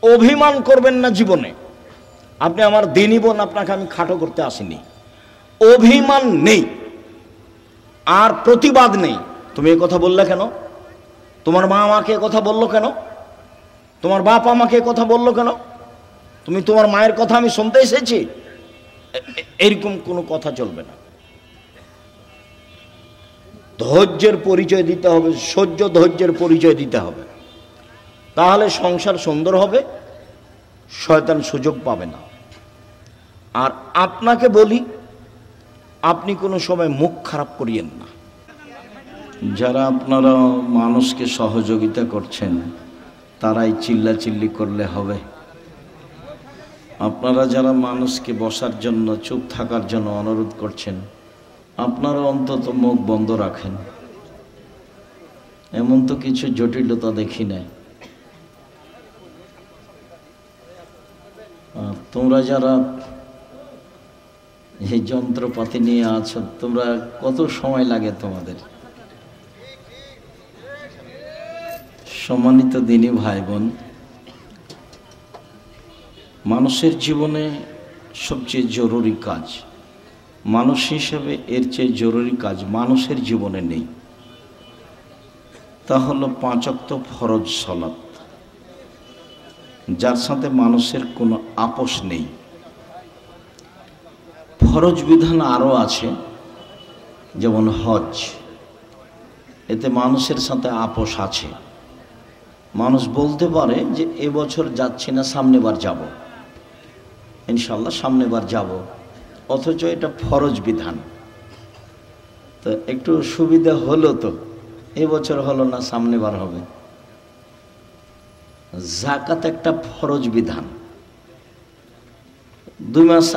অভিমান করবেন না জীবনে। আপনি আমার দিনী বোন, আপনাকে আমি খাটো করতে আসিনি। অভিমান নেই আর প্রতিবাদ নেই। তুমি এ কথা বললে কেন? তোমার মা আমাকে কথা বললো কেন? তোমার বাপ আমাকে কথা বললো কেন? তুমি তোমার মায়ের কথা আমি শুনতে এসেছি? এরকম কোনো কথা চলবে না। ধৈর্যের পরিচয় দিতে হবে, সহ্য ধৈর্যের পরিচয় দিতে হবে, তাহলে সংসার সুন্দর হবে, শয়তান সুযোগ পাবে না। আর আপনাকে বলি, আপনি কোনো সময় মুখ খারাপ করিয়েন না। যারা আপনারা মানুষকে সহযোগিতা করছেন তারাই চিল্লাচিল্লি করলে হবে? আপনারা যারা মানুষকে বসার জন্য, চুপ থাকার জন্য অনুরোধ করছেন, আপনারা অন্তত মুখ বন্ধ রাখেন। এমন তো কিছু জটিলতা দেখি নাই। তোমরা যারা এই যন্ত্রপাতি নিয়ে আছো, তোমরা কত সময় লাগে তোমাদের? সম্মানিত দিনী ভাই বোন, মানুষের জীবনে সবচেয়ে জরুরি কাজ, মানুষ হিসেবে এর চেয়ে জরুরি কাজ মানুষের জীবনে নেই। তা হলো 5 ওয়াক্ত ফরজ সালাত, যার সাথে মানুষের কোনো আপোষ নেই। ফরজ বিধান আরও আছে, যেমন হজ, এতে মানুষের সাথে আপোষ আছে। মানুষ বলতে পারে যে এবছর যাচ্ছি না, সামনেবার যাব, ইনশাল্লাহ সামনেবার যাব, অথচ এটা ফরজ বিধান। তো একটু সুবিধা হলো, তো এবছর হলো না, সামনেবার হবে। যাকাত একটা ফরজ বিধান, 2 মাস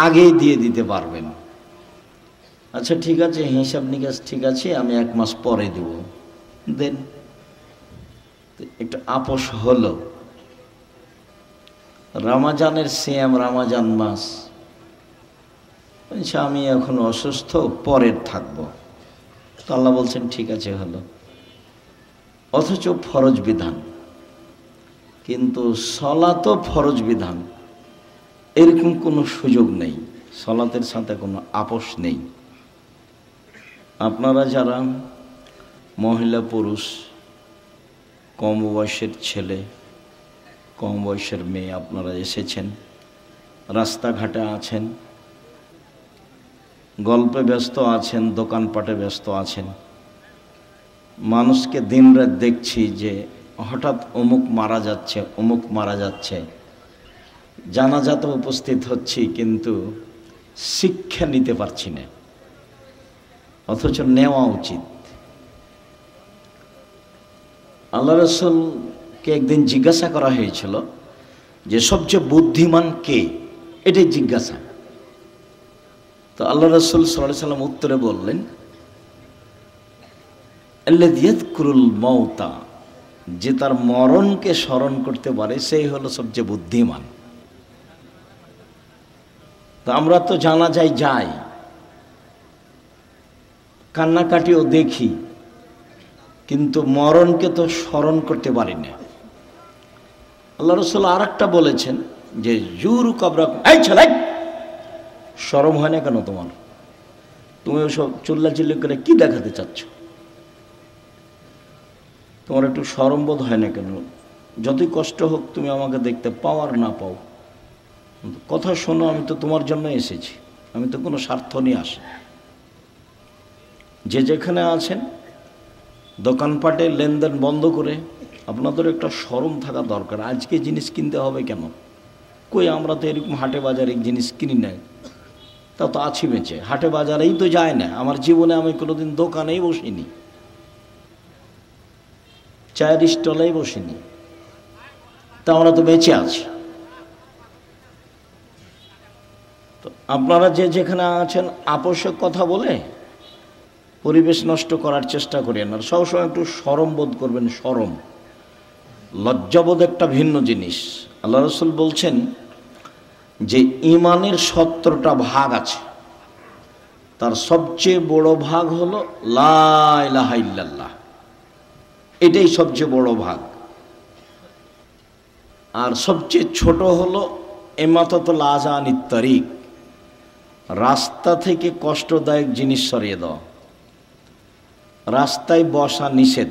আগেই দিয়ে দিতে পারবেন। আচ্ছা ঠিক আছে, হিসাব নিকাশ ঠিক আছে, আমি 1 মাস পরে দেব, দেন। একটু আপোষ হলো। রমজানের সিয়াম, রমজান মাস, আমি এখন অসুস্থ, পরের থাকবো, তো আল্লাহ বলছেন ঠিক আছে, হলো। অথচ ফরজ বিধান। কিন্তু সলাতও ফরজ বিধান, এরকম কোনো সুযোগ নেই, সলাতের সাথে কোনো আপোষ নেই। আপনারা যারা মহিলা পুরুষ, কম বয়সের ছেলে, কম বয়সের মেয়ে, আপনারা এসেছেন, রাস্তাঘাটে আছেন, গল্পে ব্যস্ত আছেন, দোকানপাটে ব্যস্ত আছেন, মানুষকে দিনরাত দেখছি যে হঠাৎ অমুক মারা যাচ্ছে, অমুক মারা যাচ্ছে, জানাজাতে উপস্থিত হচ্ছি, কিন্তু শিক্ষা নিতে পারছি না, অথচ নেওয়া উচিত। আল্লাহ রাসূলকে একদিন জিজ্ঞাসা করা হয়েছিল যে সবচেয়ে বুদ্ধিমান কে, এটাই জিজ্ঞাসা। তো আল্লাহ রাসূল সাল্লাল্লাহু আলাইহি ওয়াসাল্লাম উত্তরে বললেন, আল্লাযী ইয়াযকুরুল মাউতা, যে তার মরণকে স্মরণ করতে পারে, সেই হলো সবচেয়ে বুদ্ধিমান। তো আমরা তো জানাজায় যাই, কান্নাকাটিও দেখি, কিন্তু মরণকে তো স্মরণ করতে পারি না। আল্লাহ রাসূল আরেকটা বলেছেন যে জুরু কবরাকুম, এই ছেলে, শরম হয় না কেন তোমার? তুমি ওসব চিল্লাচিল্লি করে কি দেখাতে চাচ্ছ? তোমার একটু শরম বোধ হয় না কেন? যতই কষ্ট হোক, তুমি আমাকে দেখতে পাও আর না পাও, কথা শোনো, আমি তো তোমার জন্য এসেছি, আমি তো কোনো স্বার্থ নিয়ে আসি। যে যেখানে আছেন, দোকানপাটে লেনদেন বন্ধ করে আপনাদের একটা শরম থাকা দরকার। আজকে জিনিস কিনতে হবে কেন? কই, আমরা তো এরকম হাটে বাজারে জিনিস কিনি না, তা তো আছি বেঁচে, হাটে বাজারেই তো যায় না। আমার জীবনে আমি কোনোদিন দোকানেই বসিনি, চায়ের স্টলেই বসিনি, তা আমরা তো বেঁচে আছি। তো আপনারা যে যেখানে আছেন, আপোষের কথা বলে পরিবেশ নষ্ট করার চেষ্টা করেন না। সবসময় একটু শরম বোধ করবেন। শরম, লজ্জাবোধ একটা ভিন্ন জিনিস। আল্লাহ রাসূল বলছেন যে ইমানের 17টা ভাগ আছে, তার সবচেয়ে বড় ভাগ হলো লা ইলাহা ইল্লাল্লাহ, এটাই সবচেয়ে বড় ভাগ। আর সবচেয়ে ছোট হলো এমাতাতুল আযানিত তারিক, রাস্তা থেকে কষ্টদায়ক জিনিস সরিয়ে দেওয়া। রাস্তায় বসা নিষেধ,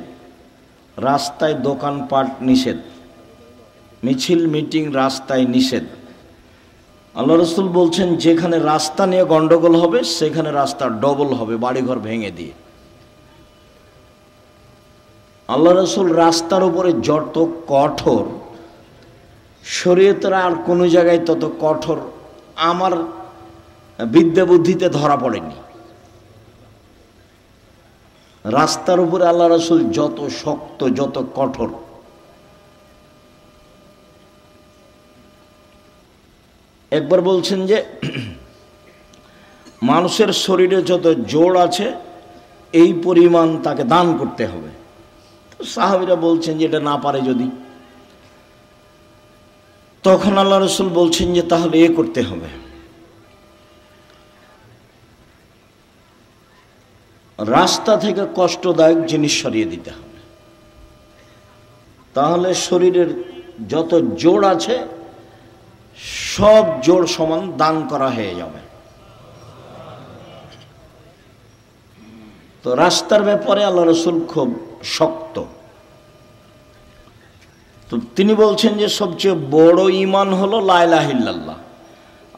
রাস্তায় দোকানপাট নিষেধ, মিছিল মিটিং রাস্তায় নিষেধ। আল্লাহ রসুল বলছেন যেখানে রাস্তা নিয়ে গন্ডগোল হবে সেখানে রাস্তা ডবল হবে, বাড়িঘর ভেঙে দিয়ে। আল্লাহ রসুল রাস্তার উপরে যত কঠোর, শরীয়তের আর কোনো জায়গায় তত কঠোর আমার বিদ্যা বুদ্ধিতে ধরা পড়েনি। রাস্তার উপরে আল্লাহ রসুল যত শক্ত, যত কঠোর। একবার বলছেন যে মানুষের শরীরে যত জোড় আছে এই পরিমাণ তাকে দান করতে হবে। তো সাহাবীরা বলছেন যে এটা না পারে যদি, তখন আল্লাহ রসুল বলছেন যে তাহলে এ করতে হবে, রাস্তা থেকে কষ্টদায়ক জিনিস সরিয়ে দিতে হবে। তাহলে শরীরের যত জোড় আছে সব জোড় সমান দান করা হয়ে যাবে। তো রাস্তার ব্যাপারে আল্লাহ রসুল খুব শক্ত। তো তিনি বলছেন যে সবচেয়ে বড় ঈমান হলো লা ইলাহা ইল্লাল্লাহ,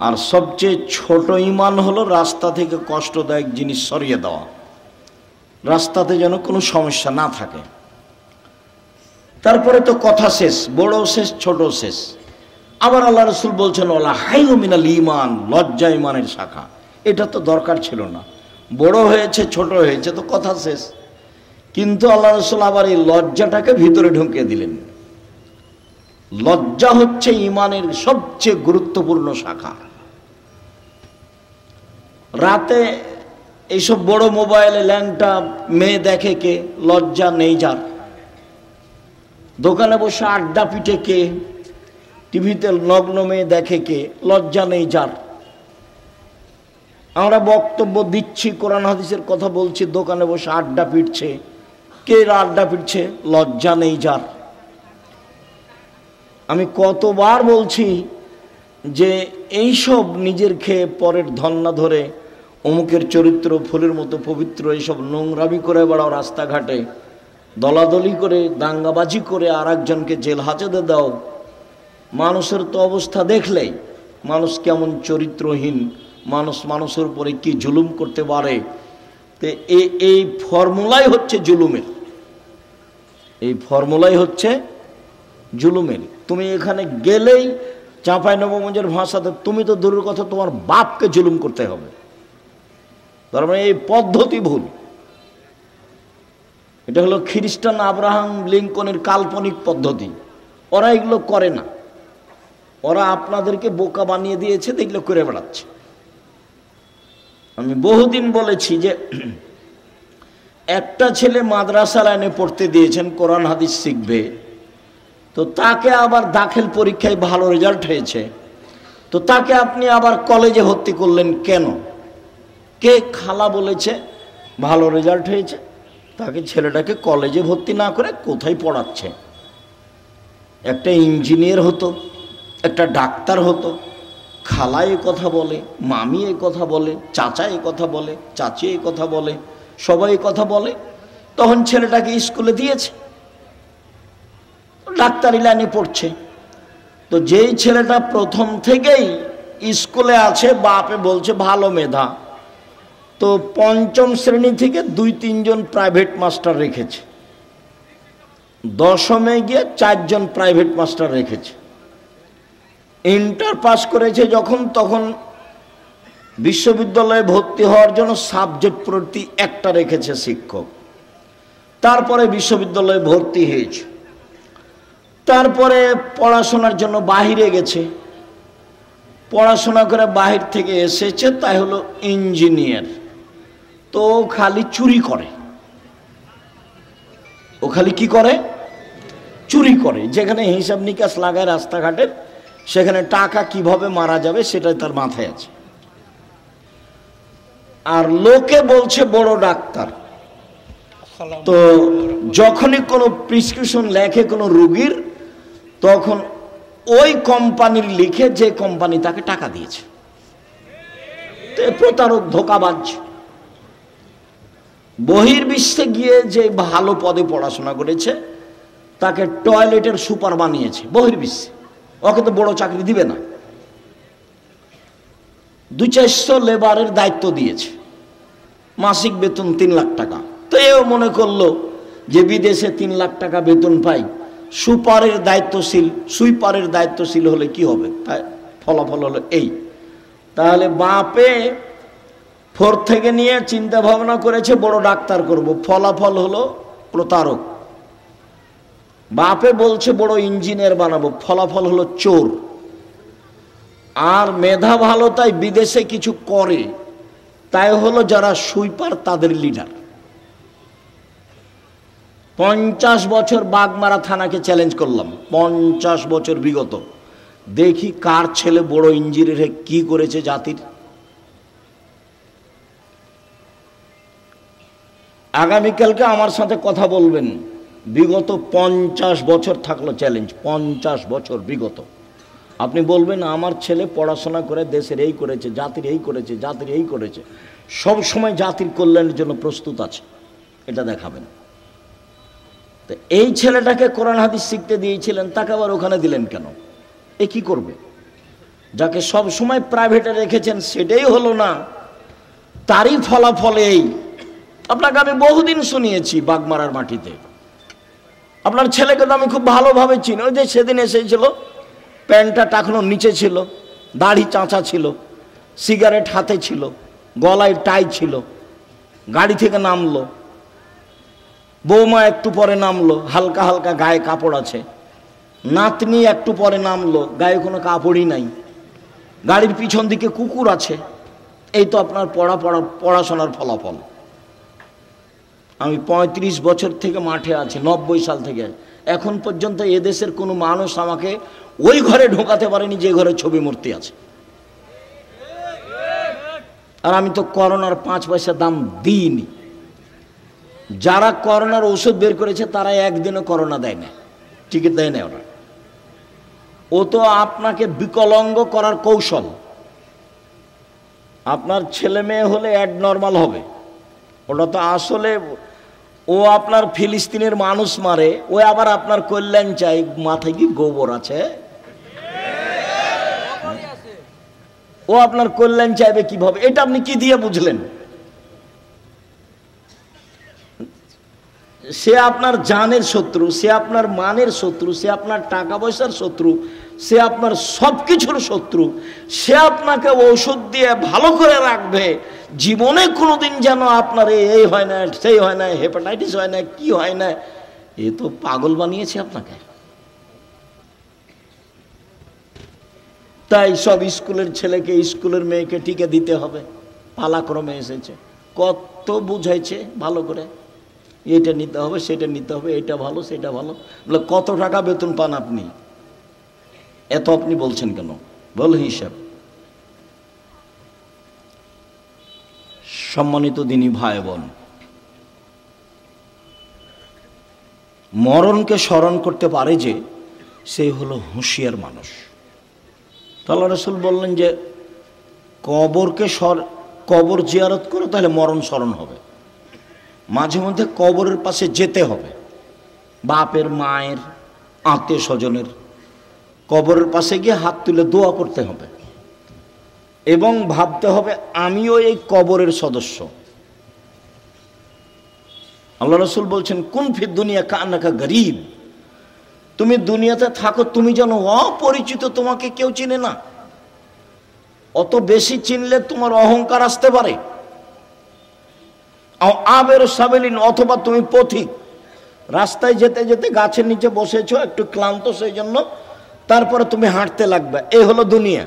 আর সবচেয়ে ছোট ঈমান হলো রাস্তা থেকে কষ্টদায়ক জিনিস সরিয়ে দেওয়া, রাস্তাতে যেন কোনো সমস্যা না থাকে। তারপরে তো কথা শেষ, বড় শেষ, ছোট শেষ। আবার আল্লাহ রসুল বলছেন ওয়ালা হাইয়ু মিনাল ঈমান, লজ্জা ঈমানের শাখা। এটা তো দরকার ছিল না, বড় হয়েছে ছোট হয়েছে তো কথা শেষ। কিন্তু আল্লাহ রসুল আবার এই লজ্জাটাকে ভিতরে ঢুকিয়ে দিলেন। লজ্জা হচ্ছে ঈমানের সবচেয়ে গুরুত্বপূর্ণ শাখা। রাতে এইসব বড় মোবাইলে ল্যাংটা মেয়ে দেখে কে? লজ্জা নেই যার। দোকানে বসে আড্ডা পিটে কে? টিভিতে নগ্ন মেয়ে দেখে কে? লজ্জা নেই যার। আমরা বক্তব্য দিচ্ছি, কোরআন হাদিসের কথা বলছি, দোকানে বসে আড্ডা পিটছে কে? আড্ডা পিটছে, লজ্জা নেই যার। আমি কতবার বলছি যে এইসব নিজের খেয়ে পরের ধন্না ধরে অমুকের চরিত্র ফুলের মতো পবিত্র, এইসব নোংরামি করে বেড়াও, রাস্তাঘাটে দলাদলি করে দাঙ্গাবাজি করে আর একজনকে জেল হাজতে দাও। মানুষের তো অবস্থা দেখলেই মানুষ কেমন চরিত্রহীন, মানুষ মানুষের উপরে কি জুলুম করতে পারে। তো এই ফর্মুলাই হচ্ছে জুলুমের, এই ফর্মুলাই হচ্ছে জুলুমের। তুমি এখানে গেলেই চাঁপাইনবাবগঞ্জের ভাষাতে তুমি তো দূরের কথা তোমার বাপকে জুলুম করতে হবে। তার মানে এই পদ্ধতি ভুল। এটা হলো খ্রিস্টান আব্রাহাম লিঙ্কনের কাল্পনিক পদ্ধতি। ওরা এগুলো করে না, ওরা আপনাদেরকে বোকা বানিয়ে দিয়েছে, এগুলো করে বেড়াচ্ছে। আমি বহুদিন বলেছি যে একটা ছেলে মাদ্রাসা লাইনে পড়তে দিয়েছেন, কোরআন হাদিস শিখবে, তো তাকে আবার দাখিল পরীক্ষায় ভালো রেজাল্ট হয়েছে, তো তাকে আপনি আবার কলেজে ভর্তি করলেন কেন? কে খালা বলেছে ভালো রেজাল্ট হয়েছে? তাকে ছেলেটাকে কলেজে ভর্তি না করে কোথায় পড়াচ্ছে? একটা ইঞ্জিনিয়ার হতো, একটা ডাক্তার হতো। খালা এই কথা বলে, মামি এই কথা বলে, চাচা এই কথা বলে, চাচি এই কথা বলে, সবাই এই কথা বলে, তখন ছেলেটাকে স্কুলে দিয়েছে, ডাক্তারি লাইনে পড়ছে। তো যেই ছেলেটা প্রথম থেকেই স্কুলে আছে, বাপে বলছে ভালো মেধা, তো পঞ্চম শ্রেণী থেকে 2-3 জন প্রাইভেট মাস্টার রেখেছে, দশমে গিয়ে 4 জন প্রাইভেট মাস্টার রেখেছে। ইন্টার পাস করেছে যখন, তখন বিশ্ববিদ্যালয়ে ভর্তি হওয়ার জন্য সাবজেক্ট প্রতি একটা রেখেছে শিক্ষক। তারপরে বিশ্ববিদ্যালয়ে ভর্তি হয়েছে, তারপরে পড়াশোনার জন্য বাহিরে গেছে, পড়াশোনা করে বাহির থেকে এসেছে, তাই হলো ইঞ্জিনিয়ার। তো খালি চুরি করে, ও খালি কি করে? চুরি করে। যেখানে হিসাব নিকাশ লাগায় রাস্তাঘাটের, সেখানে টাকা কিভাবে মারা যাবে সেটাই তার মাথায় আছে। আর লোকে বলছে বড় ডাক্তার। তো যখনই কোনো প্রেসক্রিপশন লেখে কোনো রোগীর, তখন ওই কোম্পানির লিখে যে কোম্পানি তাকে টাকা দিয়েছে। প্রতারক, ধোঁকাবাজ। বহির্বিশ্বে গিয়ে যে ভালো পদে পড়াশোনা করেছে তাকে টয়লেটের সুপার বানিয়েছে বহির্বিশ্বে। ওকে তো বড় চাকরি দিবে না, 200-400 লেবারের দায়িত্ব দিয়েছে, মাসিক বেতন 3 লাখ টাকা। তো এও মনে করলো যে বিদেশে 3 লাখ টাকা বেতন পাই, সুইপারের দায়িত্বশীল হলে কি হবে? তাই ফলাফল হলো এই। তাহলে বাপে 4 থেকে নিয়ে চিন্তা ভাবনা করেছে বড় ডাক্তার করব, ফলাফল হলো প্রতারক। বাপে বলছে বড় ইঞ্জিনিয়ার বানাবো, ফলাফল হলো চোর। আর মেধা ভালো তাই বিদেশে কিছু করে, তাই হলো যারা সুইপার তাদের লিডার। 50 বছর বাগমারা থানাকে চ্যালেঞ্জ করলাম, 50 বছর বিগত, দেখি কার ছেলে বড় ইঞ্জিনিয়ার কি করেছে জাতির। আগামীকালকে আমার সাথে কথা বলবেন, বিগত 50 বছর থাকলো চ্যালেঞ্জ, 50 বছর বিগত। আপনি বলবেন আমার ছেলে পড়াশোনা করে দেশের এই করেছে, জাতির এই করেছে, জাতির এই করেছে, সব সময় জাতির কল্যাণের জন্য প্রস্তুত আছে, এটা দেখাবেন। তো এই ছেলেটাকে কোরআন হাদিস শিখতে দিয়েছিলেন, তাকে আবার ওখানে দিলেন কেন? এ কি করবে? যাকে সব সময় প্রাইভেটে রেখেছেন সেটাই হলো না, তারই ফলাফল এই। আপনাকে আমি বহুদিন শুনিয়েছি বাগমারার মাটিতে। আপনার ছেলেকে তো আমি খুব ভালোভাবে চিনি। ওই যে সেদিন এসেছিল, প্যান্টটা টাকনোর নিচে ছিল, দাড়ি চাঁচা ছিল, সিগারেট হাতে ছিল, গলায় টাই ছিল, গাড়ি থেকে নামলো, বৌমা একটু পরে নামলো, হালকা হালকা গায়ে কাপড় আছে, নাতনি একটু পরে নামলো, গায়ে কোনো কাপড়ই নাই, গাড়ির পিছন দিকে কুকুর আছে। এই তো আপনার পড়াশোনার ফলাফল। আমি 35 বছর থেকে মাঠে আছি, 90 সাল থেকে এখন পর্যন্ত এদেশের কোনো মানুষ আমাকে ওই ঘরে ঢোকাতে পারেনি যে ঘরে ছবি মূর্তি আছে। আর আমি তো করোনার 5 পয়সা দাম দিইনি। যারা করোনার ওষুধ বের করেছে তারা একদিনও করোনা দেয় না, টিকিট দেয় না ওরা। ও তো আপনাকে বিকলাঙ্গ করার কৌশল। আপনার ছেলে মেয়ে হলে অ্যাডনর্মাল হবে, ওটা তো আসলে ও আপনার ফিলিস্তিনের মানুষ মারে, ও আবার আপনার কল্যাণ চাই। মাথায় কি গোবর আছে? ও আপনার কল্যাণ চাইবে কিভাবে? এটা আপনি কি দিয়ে বুঝলেন? সে আপনার জানের শত্রু, সে আপনার মানের শত্রু, সে আপনার টাকা পয়সার শত্রু, সে আপনার সব কিছুর শত্রু। সে আপনাকে ঔষধ দিয়ে ভালো করে রাখবে, জীবনে কোনোদিন যেন আপনার এই হয় না, সেই হয় না, হেপাটাইটিস হয় না, কি হয় না। এ তো পাগল বানিয়েছে আপনাকে। তাই সব স্কুলের ছেলেকে, স্কুলের মেয়েকে টিকে দিতে হবে, পালাক্রমে এসেছে। কত বুঝাইছে ভালো করে, এটা নিতে হবে, সেটা নিতে হবে, এটা ভালো, সেটা ভালো। বলে কত টাকা বেতন পান আপনি? এত আপনি বলছেন কেন? বল হিসাব। সম্মানিত দিনী ভাই বোন, মরণকে স্মরণ করতে পারে যে সে হলো হুঁশিয়ার মানুষ। আল্লাহ রাসূল বললেন যে কবর জিয়ারত করো, তাহলে মরণ স্মরণ হবে। মাঝে মধ্যে কবরের পাশে যেতে হবে, বাপের, মায়ের, আত্মীয় স্বজনের কবরের পাশে গিয়ে হাত তুলে দোয়া করতে হবে এবং ভাবতে হবে আমিও এই কবরের সদস্য। আল্লাহ রাসূল বলছেন কুন ফিদ দুনিয়া কান্নাকা গরীব, তুমি দুনিয়াতে থাকো তুমি যেন অপরিচিত, তোমাকে কেউ চিনে না। অত বেশি চিনলে তোমার অহংকার আসতে পারে। আবের সাবেলিন, অথবা তুমি পথিক, রাস্তায় যেতে যেতে গাছের নিচে বসেছো, একটু ক্লান্ত সেই জন্য, তারপরে তুমি হাঁটতে লাগবে। এই হলো দুনিয়া।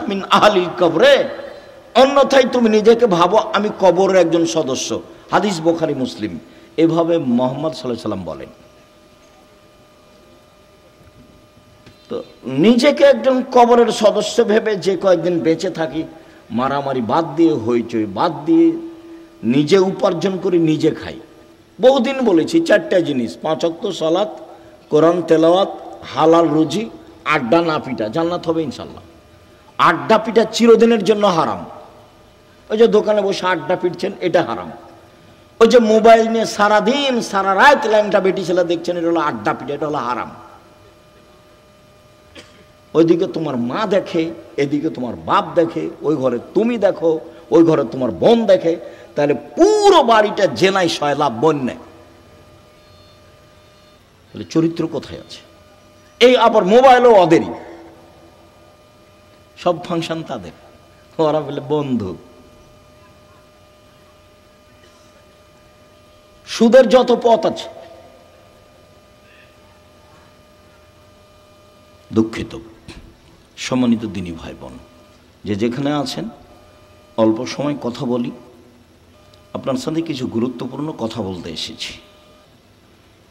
মিন আহলিল কবরে, অন্যথায় তুমি নিজেকে ভাবো আমি কবরের একজন সদস্য। হাদিস বুখারী মুসলিম। এভাবে মুহাম্মদ সাল্লাল্লাহু আলাইহি ওয়াসাল্লাম বলেন। তো নিজেকে একজন কবরের সদস্য ভেবে যে কয়েকদিন বেঁচে থাকি, মারামারি বাদ দিয়ে, হইচই বাদ দিয়ে, নিজে উপার্জন করি, নিজে খাই। বহুদিন বলেছি 4টা জিনিস: 5 ওয়াক্ত সালাত, কোরআন তেলাওয়াত, হালাল রুজি, আড্ডা না পিটা, জান্নাত হবে ইনশাল্লাহ। আড্ডা পিটা চিরদিনের জন্য হারাম। ওই যে দোকানে বসে আড্ডা পিটছেন, এটা হারাম। ওই যে মোবাইল নিয়ে সারাদিন সারা রাত ল্যাংটা বেটি ছেলে দেখছেন, এটা হলো আড্ডা পিটা, এটা হলো হারাম। ওইদিকে তোমার মা দেখে, এদিকে তোমার বাপ দেখে, ওই ঘরে তুমি দেখো, ওই ঘরে তোমার বোন দেখে, তাহলে পুরো বাড়িটা জেনায় সয়লাভ বন্যায়। তাহলে চরিত্র কোথায় আছে? এই আবার মোবাইলও ওদেরই, সব ফাংশন তাদের, ওরা বলে বন্ধু। সুদের যত পথ আছে, দুঃখিত সম্মানিত দিনী ভাই বোন, যে যেখানে আছেন, অল্প সময় কথা বলি, আপনার সাথে কিছু গুরুত্বপূর্ণ কথা বলতে এসেছি।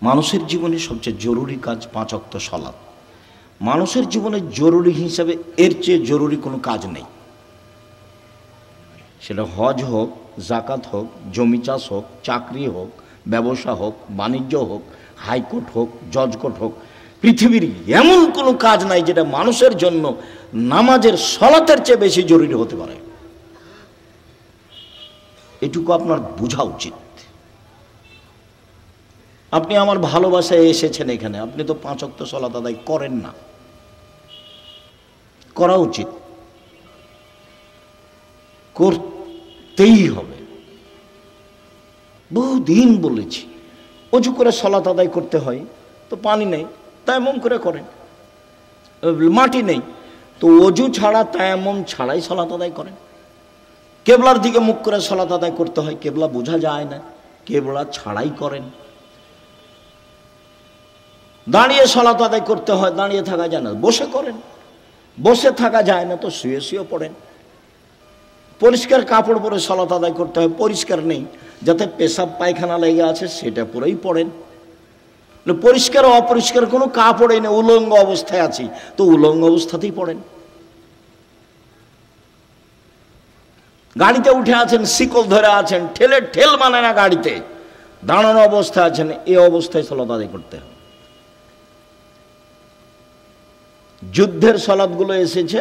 মানুষের জীবনে সবচেয়ে জরুরি কাজ 5 ওয়াক্ত সালাত। মানুষের জীবনে জরুরি হিসাবে এর চেয়ে জরুরি কোনো কাজ নেই। সেটা হজ হোক, জাকাত হোক, জমি চাষ হোক, চাকরি হোক, ব্যবসা হোক, বাণিজ্য হোক, হাইকোর্ট হোক, জজ কোর্ট হোক, পৃথিবীর এমন কোনো কাজ নাই যেটা মানুষের জন্য নামাজের সালাতের চেয়ে বেশি জরুরি হতে পারে। এটুকু আপনার বোঝা উচিত। আপনি আমার ভালোবাসায় এসেছেন এখানে, আপনি তো 5 ওয়াক্ত সালাত আদায় করেন না, করা উচিত, করতেই হবে। বহুদিন বলেছি, অজু করে সালাত আদায় করতে হয়, তো পানি নেই, তায়াম্মুম করে করেন। মাটি নেই, তো অজু ছাড়া তায়াম্মুম ছাড়াই সালাত আদায় করেন। কেবলার দিকে মুখ করে সালাত আদায় করতে হয়, কেবলা বোঝা যায় না, কেবলা ছাড়াই করেন। দাঁড়িয়ে সালাত আদায় করতে হয়, দাঁড়িয়ে থাকা যায় না, বসে করেন। বসে থাকা যায় না তো শুয়ে শুয়ে পড়েন। পরিষ্কার কাপড় পরে সালাত আদায় করতে হয়, পরিষ্কার নেই, যাতে পেশাব পায়খানা লেগে আছে সেটা পরেই পড়েন। পরিষ্কার অপরিষ্কার কোনো কাপড়ই নেই, উলঙ্গ অবস্থায় আছি, তো উলঙ্গ অবস্থাতেই পড়েন। গাড়িতে উঠে আছেন, শিকল ধরে আছেন, ঠেল মানে না গাড়িতে, দাঁড়ানো অবস্থায় আছেন, এই অবস্থায় সালাত আদায় করতে হবে। যুদ্ধের সালাতগুলো এসেছে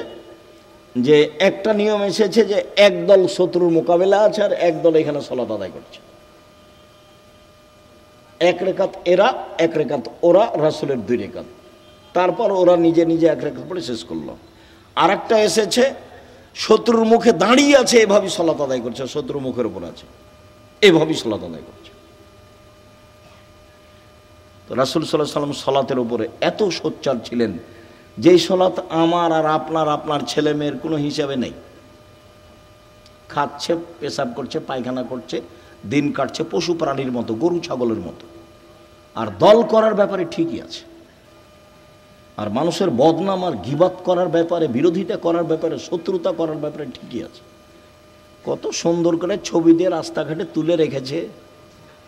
যে একটা নিয়ম এসেছে যে একদল শত্রুর মোকাবেলা আছে আর একদল এখানে সালাত আদায় করছে, 1 রেখাত এরা, 1 রেখাত ওরা, রাসূলের 2 রেখাত, তারপর ওরা নিজে নিজে 1 রেখাত পড়ে শেষ করলো। আর একটা এসেছে শত্রুর মুখে দাঁড়িয়ে আছে, এভাবেই সালাত আদায় করছে, শত্রুর মুখের উপর আছে, এভাবেই সালাত আদায় করছে। তো রাসূল সাল্লাল্লাহু আলাইহি ওয়াসাল্লাম সালাতের উপরে এত সোচ্চার ছিলেন, যেই সালাত আমার আর আপনার ছেলে মেয়ের কোনো হিসাবে নেই। খাচ্ছে, পেশাব করছে, পায়খানা করছে, দিন কাটছে পশু প্রাণীর মতো, গরু ছাগলের মতো। আর দল করার ব্যাপারে ঠিকই আছে, আর মানুষের বদনাম আর গীবাত করার ব্যাপারে, বিরোধিতা করার ব্যাপারে, শত্রুতা করার ব্যাপারে ঠিকই আছে। কত সুন্দর করে ছবি দিয়ে রাস্তাঘাটে তুলে রেখেছে,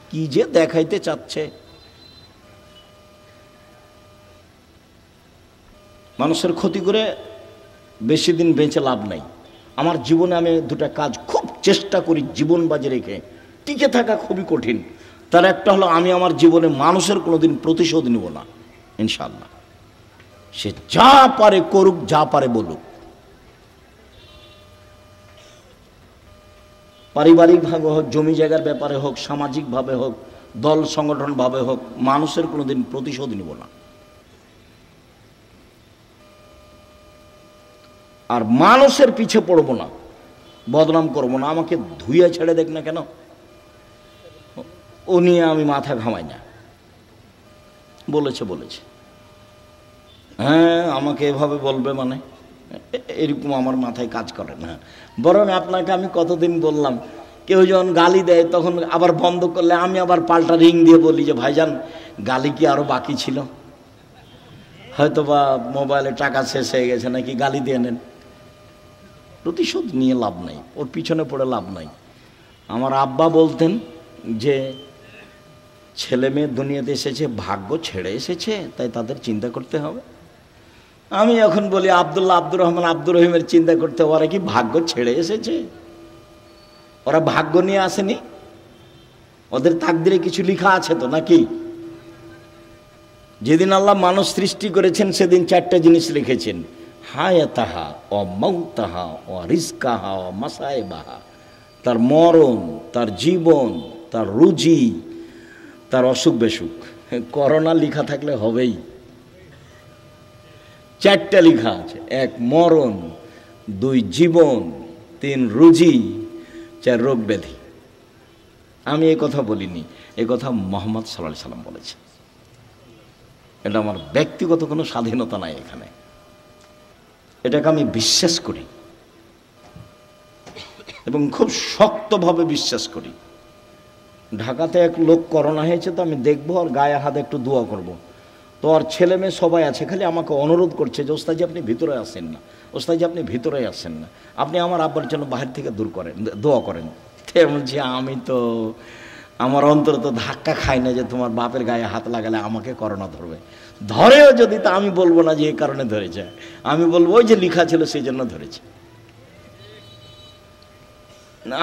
কি যে দেখাইতে চাচ্ছে। মানুষের ক্ষতি করে বেশি দিন বেঁচে লাভ নাই। আমার জীবনে আমি 2টা কাজ খুব চেষ্টা করি জীবন বাজি রেখে টিকে থাকা, খুবই কঠিন। তার একটা হলো, আমি আমার জীবনে মানুষের কোনোদিন প্রতিশোধ নিব না ইনশাআল্লাহ। সে যা পারে করুক, যা পারে বলুক। পারিবারিকভাবে হোক, জমি জায়গার ব্যাপারে হোক, সামাজিকভাবে হোক, দল সংগঠনভাবে হোক, মানুষের কোনোদিন প্রতিশোধ নিব না। আর মানুষের পিছে পড়বো না, বদনাম করবো না। আমাকে ধুয়ে ছেড়ে দেখ না কেন, ও নিয়ে আমি মাথা ঘামাই না। বলেছে হ্যাঁ আমাকে এভাবে বলবে, মানে এরকম আমার মাথায় কাজ করে না। বরং আপনাকে আমি কতদিন বললাম, কেউ যখন গালি দেয় তখন আবার বন্ধ করলে আমি আবার পাল্টা রিং দিয়ে বলি যে ভাইজান গালি কি আরো বাকি ছিল, হয়তো বা মোবাইলে টাকা শেষ হয়ে গেছে, নাকি গালি দিয়ে নেন। প্রতিশোধ নিয়ে লাভ নাই, ওর পিছনে পড়ে লাভ নাই। আমার আব্বা বলতেন যে ছেলে মেয়ে দুনিয়াতে এসেছে ভাগ্য ছেড়ে এসেছে, তাই তাদের চিন্তা করতে হবে। আমি এখন বলি আব্দুল্লাহ, আব্দুর রহমান, আব্দুর রহিমের চিন্তা করতে হবে। ওরা কি ভাগ্য ছেড়ে এসেছে? ওরা ভাগ্য নিয়ে আসেনি, ওদের তাকদিরে কিছু লেখা আছে তো নাকি? যেদিন আল্লাহ মানুষ সৃষ্টি করেছেন সেদিন 4টা জিনিস লিখেছেন, হায়াতাহা ও মাউতাহা ও রিজকাহা ও মাসায়েবাহা, তার মরণ, তার জীবন, তার রুজি, তার অসুখ বেসুখ। করোনা লেখা থাকলে হবেই, 4টা লেখা আছে, 1 মরণ, 2 জীবন, 3 রুজি, 4 রোগ ব্যাধি। আমি এই কথা বলিনি, এই কথা মুহাম্মদ সাল্লাল্লাহু আলাইহি সাল্লাম বলেছেন। এটা আমার ব্যক্তিগত কোনো স্বাধীনতা নাই এখানে, এটাকে আমি বিশ্বাস করি এবং খুব শক্তভাবে বিশ্বাস করি। ঢাকাতে এক লোক করোনা হয়েছে, তো আমি দেখবো আর গায়ে হাতে একটু দোয়া করব। তো আর ছেলে মেয়ে সবাই আছে, খালি আমাকে অনুরোধ করছে যে ওস্তাদজি আপনি ভিতরে আসেন না, ওস্তাদজি আপনি ভিতরে আসেন না, আপনি আমার আব্বার জন্য বাহির থেকে দূর করেন, দোয়া করেন। বলছি আমি তো আমার অন্তর তো ধাক্কা খাই না যে তোমার বাপের গায়ে হাত লাগালে আমাকে করোনা ধরবে। ধরেও যদি, তা আমি বলবো না যে এই কারণে ধরেছে, আমি বলবো ওই যে লেখা ছিল সেই জন্য ধরেছে।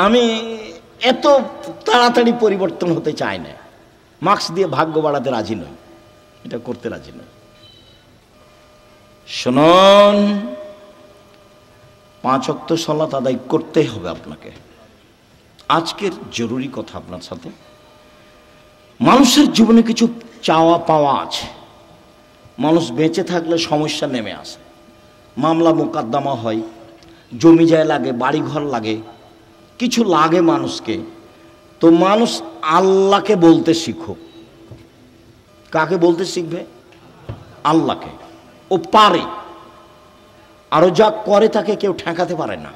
আমি এত তাড়াতাড়ি পরিবর্তন হতে চাই না, মাস্ক দিয়ে ভাগ্য বাড়াতে রাজি নই, এটা করতে রাজি নই। শুনুন, 5 ওয়াক্ত সালাত আদায় করতেই হবে আপনাকে। আজকের জরুরি কথা আপনার সাথে, মানুষের জীবনে কিছু চাওয়া পাওয়া আছে। মানুষ বেঁচে থাকলে সমস্যা নেমে আসে, মামলা মোকদ্দমা হয়, জমি জায়গা লাগে, বাড়ি ঘর লাগে, কিছু লাগে মানুষকে। তো মানুষ আল্লাহকে বলতে শিখুক। কাকে বলতে শিখবে? আল্লাহকে। ও পারে, আরও যা করে তাকে কেউ ঠেকাতে পারে না,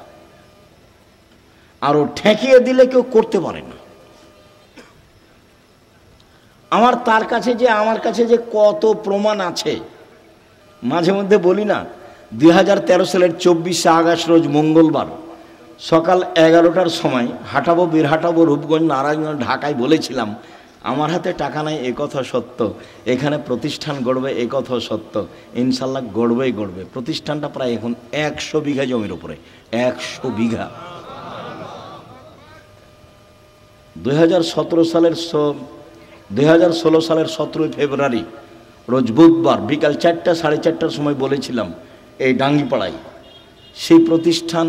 আরও ঠেকিয়ে দিলে কেউ করতে পারে না। আমার কাছে যে কত প্রমাণ আছে, মাঝে মধ্যে বলি না, 2013 সালের 24শে আগস্ট রোজ মঙ্গলবার সকাল 11টার সময় হাঁটাবো, বীরহাটাবো, রূপগঞ্জ, নারায়ণগঞ্জ, ঢাকায় বলেছিলাম আমার হাতে টাকা নাই, এ কথা সত্য, এখানে প্রতিষ্ঠান গড়বে, এ কথা সত্য, ইনশাল্লাহ গড়বেই গড়বে। প্রতিষ্ঠানটা প্রায় এখন 100 বিঘা জমির উপরে, 100 বিঘা। 2016 সালের 17 ফেব্রুয়ারি রোজ বুধবার বিকাল 4টা 4:30টার সময় বলেছিলাম এই ডাঙ্গিপাড়ায়, সেই প্রতিষ্ঠান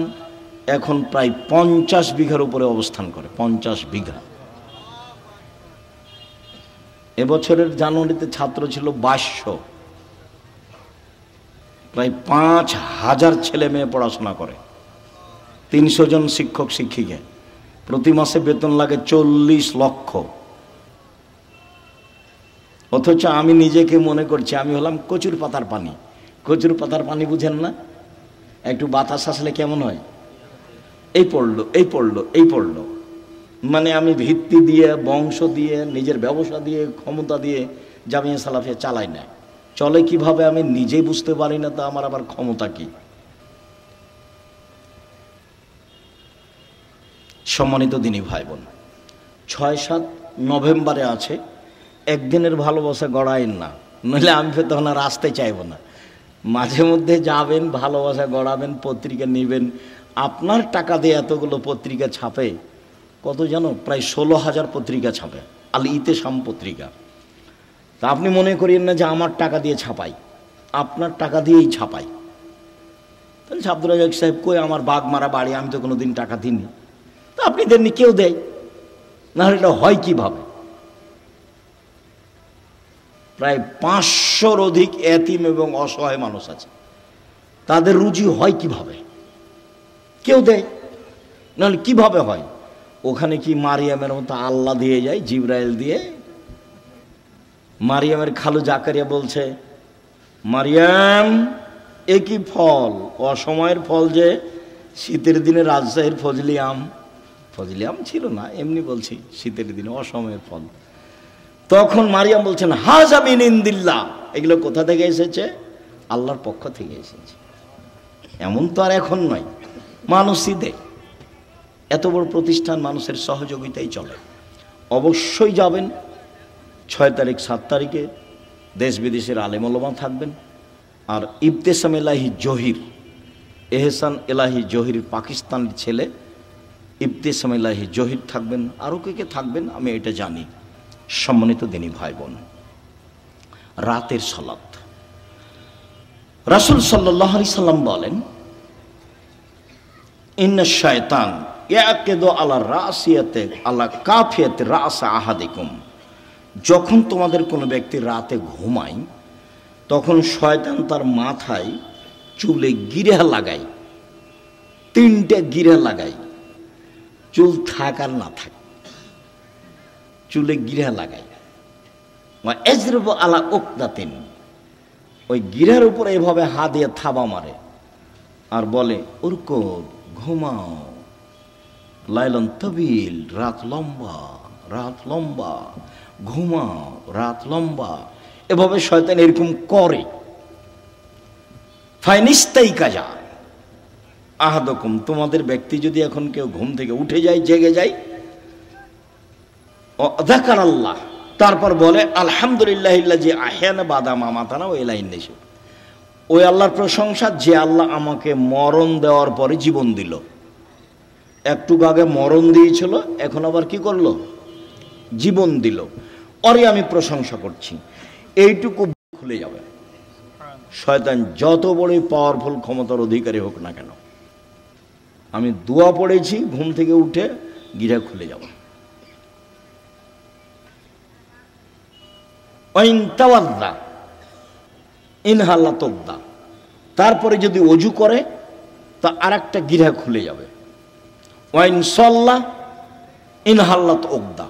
এখন প্রায় 50 বিঘার উপরে অবস্থান করে, 50 বিঘা। এবছরের জানুয়ারিতে ছাত্র ছিল 2200, প্রায় 5000 ছেলে মেয়ে পড়াশোনা করে, 300 জন শিক্ষক শিক্ষিকা, প্রতি মাসে বেতন লাগে 40 লক্ষ। অথচ আমি নিজেকে মনে করছি আমি হলাম কচুর পাতার পানি। কচুর পাতার পানি বুঝেন না? একটু বাতাস আসলে কেমন হয়, এই পড়লো, এই পড়লো, এই পড়লো। মানে আমি ভিত্তি দিয়ে, বংশ দিয়ে, নিজের ব্যবসা দিয়ে, ক্ষমতা দিয়ে জামিয়া সালাফিয়া চালাই না। চলে কিভাবে আমি নিজেই বুঝতে পারি না, তা আমার আবার ক্ষমতা কি? সম্মানিত দিনী ভাই বোন, 6-7 নভেম্বরে আছে, একদিনের ভালোবাসা গড়াইন না, নইলে আমি তখন আর আসতে চাইব না। মাঝে মধ্যে যাবেন, ভালোবাসা গড়াবেন, পত্রিকা নেবেন। আপনার টাকা দিয়ে এতগুলো পত্রিকা ছাপে, কত জানো? প্রায় 16,000 পত্রিকা ছাপে, আল ইতেসাম পত্রিকা। তা আপনি মনে করেন না যে আমার টাকা দিয়ে ছাপাই, আপনার টাকা দিয়েই ছাপাই। তাহলে আব্দুর রাজ্জাক সাহেব কই, আমার বাঘ মারা বাড়ি, আমি তো কোনো দিন টাকা দিইনি। তা আপনি দেননি, কেউ দেয় না, এটা হয় কিভাবে? প্রায় 500-র অধিক এতিম এবং অসহায় মানুষ আছে, তাদের রুজি হয় কিভাবে? কেউ দেয়, নাহলে কিভাবে হয়? ওখানে কি মারিয়ামের মতো আল্লাহ দিয়ে যায়, জিবরাইল দিয়ে? মারিয়ামের খালু জাকারিয়া বলছে, মারিয়াম এ কি ফল, অসময়ের ফল যে, শীতের দিনে রাজশাহীর ফজলি আম, ফজলি আম ছিল না, এমনি বলছি, শীতের দিনে অসময়ের ফল। তখন মারিয়াম বলছেন, হাযা মিন ইনদিল্লাহ, এগুলো কোথা থেকে এসেছে? আল্লাহর পক্ষ থেকে এসেছে। এমন তো আর এখন নয়, মানুষই দেয়। এত বড় প্রতিষ্ঠান মানুষের সহযোগিতাই চলে। অবশ্যই যাবেন 6 তারিখ 7 তারিখে, দেশ বিদেশের আলেম ওলামা থাকবেন। আর ইবতেসাম এলাহি জহির, এহসান এলাহি জহির পাকিস্তানের ছেলে, ইবতেসাম এলাহি জহির থাকবেন, আরও কে কে থাকবেন আমি এটা জানি। সম্মানিত দিনী ভাই বোন, রাতের সালাত। রাসূল সাল্লাল্লাহু আলাইহি সাল্লাম বলেন, ইন্না শায়তান ইয়াকিদু আলা রাসিয়াতি আলা কাফিয়াতি রাস আহাদিকুম। যখন তোমাদের কোনো ব্যক্তি রাতে ঘুমায় তখন শয়তান তার মাথায় চুলে গিরা লাগায়, 3টে গিরা লাগায়, চুল থাক আর না থাক, চুলে গিরা লাগায়। এজরব আলা উকদাতিন, ওই গিরার উপরে এভাবে হাত দিয়ে থাবা মারে আর বলে, উরকুদ, ঘুমাও, লাইলান তবিল, রাত লম্বা, রাত লম্বা, ঘুমাও, রাত লম্বা। এভাবে শয়তান এরকম করে। ফাইনিস্তাই কাজা আহাদকুম, তোমাদের ব্যক্তি যদি এখন কেউ ঘুম থেকে উঠে যায়, জেগে যায়, যাকার আল্লাহ, তারপর বলে আলহামদুলিল্লাহিল্লাযী আহয়ানা বাদা মা মাতানা ওয়া ইলাইহিন নুশুর। ওই আল্লাহর প্রশংসা যে আল্লাহ আমাকে মরণ দেওয়ার পরে জীবন দিল। একটু আগে মরণ দিয়েছিল, এখন আবার কি করলো? জীবন দিল। ওরে আমি প্রশংসা করছি। এইটুকু খুলে যাবে। শয়তান যত বড়ই পাওয়ারফুল ক্ষমতার অধিকারী হোক না কেন, আমি দোয়া পড়েছি, ঘুম থেকে উঠে গিরা খুলে যাব। তারপরে যদি অজু করে তা আর একটা গিরা খুলে যাবে। ওয়াইন সল্লাহ ইনহাল্লাত ওকদা,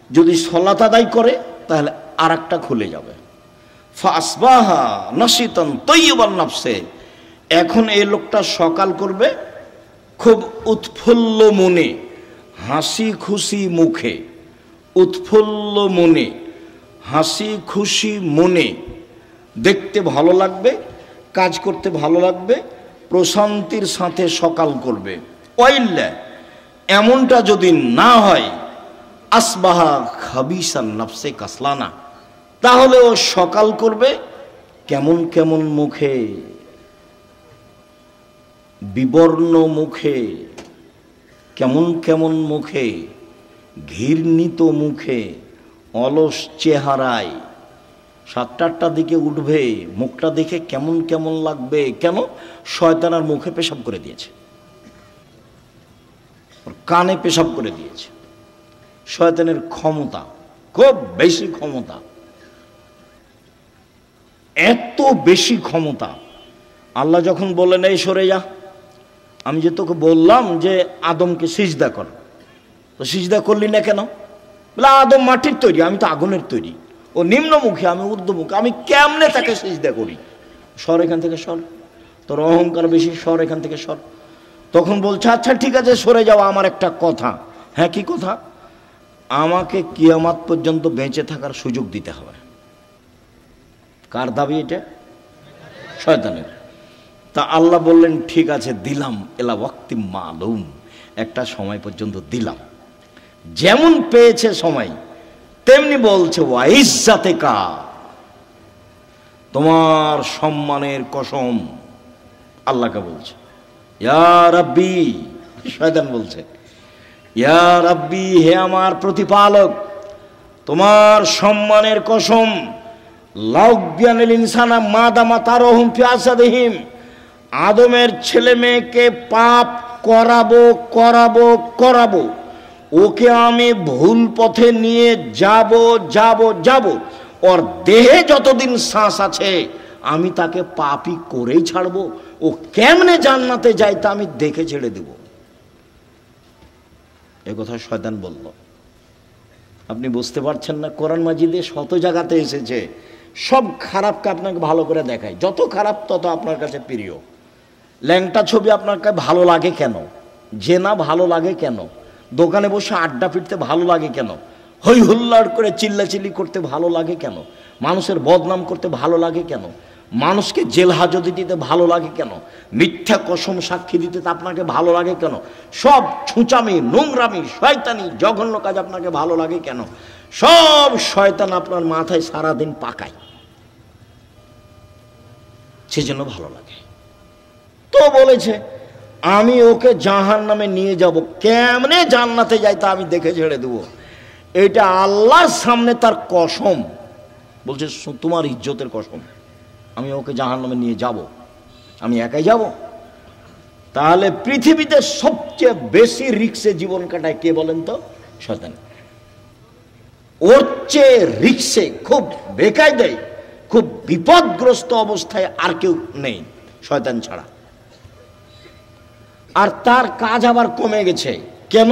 যদি সলাত আদায় করে তাহলে আর একটা খুলে যাবে। ফাসবাহা নাশিতান তাইয়িবান নাফসে, এখন এই লোকটা সকাল করবে খুব উৎফুল্ল মনে, হাসি খুশি মুখে, উৎফুল্ল মনে, হাসি খুশি মনে, দেখতে ভালো লাগবে, কাজ করতে ভালো লাগবে, প্রশান্তির সাথে সকাল করবে। ওয়াইল্লা, এমনটা যদি না হয়, আসবাহা খাবিসান নাফসে কাসলানা, তাহলে ও সকাল করবে কেমন কেমন মুখে, বিবর্ণ মুখে, কেমন কেমন মুখে, ঘৃণিত মুখে, অলস চেহারায়। 7-8টার দিকে উঠবে, মুখটা দেখে কেমন কেমন লাগবে। কেন? শয়তানার মুখে পেশাব করে দিয়েছে, কানে পেশাব করে দিয়েছে। শয়তানের ক্ষমতা খুব বেশি, ক্ষমতা এত বেশি ক্ষমতা। আল্লাহ যখন বললেন এই সরে যা, আমি যে তোকে বললাম যে আদমকে সিজদা কর, তো সিজদা করলি না কেন? বলে আদম মাটির তৈরি, আমি তো আগুনের তৈরি। ও নিম্নমুখী, আমি ঊর্ধ্বমুখী, আমি কেমনে তাকে সিজদা করি? সর এখান থেকে, সর, তোর অহংকার বেশি, সর এখান থেকে, সর। তখন বলছে আচ্ছা ঠিক আছে সরে যাও, আমার একটা কথা। হ্যাঁ, কি কথা? আমাকে কিয়ামত পর্যন্ত বেঁচে থাকার সুযোগ দিতে হবে। কার দাবি এটা? শয়তানের। তা আল্লাহ বললেন ঠিক আছে দিলাম, এলা ওয়াক্তি মালুম, একটা সময় পর্যন্ত দিলাম। যেমন পেয়েছে সময় তেমনি বলছে ওয়াইজ্জাতিকা, তোমার সম্মানের কসম। আল্লাহকে বলছে ইয়া রাব্বি, শয়তান বলছে ইয়া রাব্বি, হে আমার প্রতিপালক, তোমার সম্মানের কসম, লাউবিয়ানিল ইনসানা মাদামা তারহুম ফি আসাদিহিম, আদমের ছেলে মেয়েকে পাপ করাবো করাবো করাবো, ওকে আমি ভুল পথে নিয়ে যাব যাব যাব, ওর দেহে যতদিন শ্বাস আছে আমি তাকে পাপই করেই ছাড়বো। ও কেমনে জান্নাতে যায় তা আমি দেখে ছেড়ে দেব। এ কথা শয়তান বলল। আপনি বুঝতে পারছেন না? কোরআন মাজিদে শত জায়গাতে এসেছে, সব খারাপকে আপনাকে ভালো করে দেখায়। যত খারাপ তত আপনার কাছে প্রিয়। ল্যাংটা ছবি আপনার কাছে ভালো লাগে কেন? জেনা ভালো লাগে কেন? দোকানে বসে আড্ডা পিটতে ভালো লাগে কেন? হই হুল্লাড় করে চিল্লাচিল্লি করতে ভালো লাগে কেন? মানুষের বদনাম করতে ভালো লাগে কেন? মানুষকে জেল হাজতে দিতে ভালো লাগে কেন? মিথ্যা কসম সাক্ষী দিতে আপনাকে ভালো লাগে কেন? সব ছুঁচামি, নোংরামি, শয়তানি, জঘন্য কাজ আপনাকে ভালো লাগে কেন? সব শয়তান আপনার মাথায় সারাদিন পাকায়, সেজন্য ভালো লাগে। তো বলেছে আমি ওকে জাহান্নামে নিয়ে যাব, কেমনে জান্নাতে যাই তা আমি দেখে ছেড়ে দেবো। এটা আল্লাহর সামনে তার কসম। বলছে তোমার ইজ্জতের কসম, আমি ওকে জাহান্নামে নিয়ে যাব, আমি একাই যাব? তাহলে পৃথিবীতে সবচেয়ে বেশি রিক্সে জীবন কাটায় কে বলেন তো? শয়তান। ওর চেয়ে রিক্সে, খুব বেকায়দায়, খুব বিপদগ্রস্ত অবস্থায় আর কেউ নেই শয়তান ছাড়া। আর তার কাজ আবার কমে গেছে। কেন?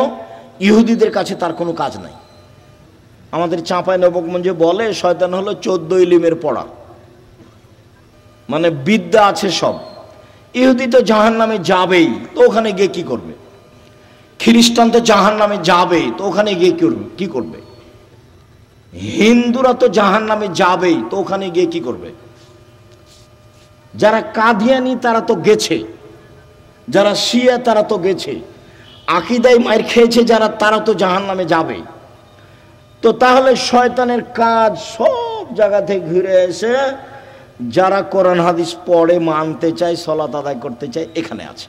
ইহুদিদের কাছে তার কোনো কাজ নাই। আমাদের চাঁপাইনবাবগঞ্জে বলে শয়তান হলো 14 ইলিমের পড়া, মানে বিদ্যা আছে সব। ইহুদি তো জাহান্নামে যাবেই, তো ওখানে গিয়ে কি করবে? খ্রিস্টান তো জাহান্নামে যাবেই, তো ওখানে গিয়ে কি করবে? হিন্দুরা তো জাহান্নামে যাবেই, তো ওখানে গিয়ে কি করবে? যারা কাদিয়ানি তারা তো গেছে, যারা শিয়া তারা তো গেছে, আকীদায় মার খেয়েছে যারা, তারা তো জাহান্নামে যাবে। তো তাহলে শয়তানের কাজ সব জায়গা থেকে ঘুরে এসে যারা কোরআন হাদিস পড়ে, মানতে চায়, সালাত আদায় করতে চায়, এখানে আছে।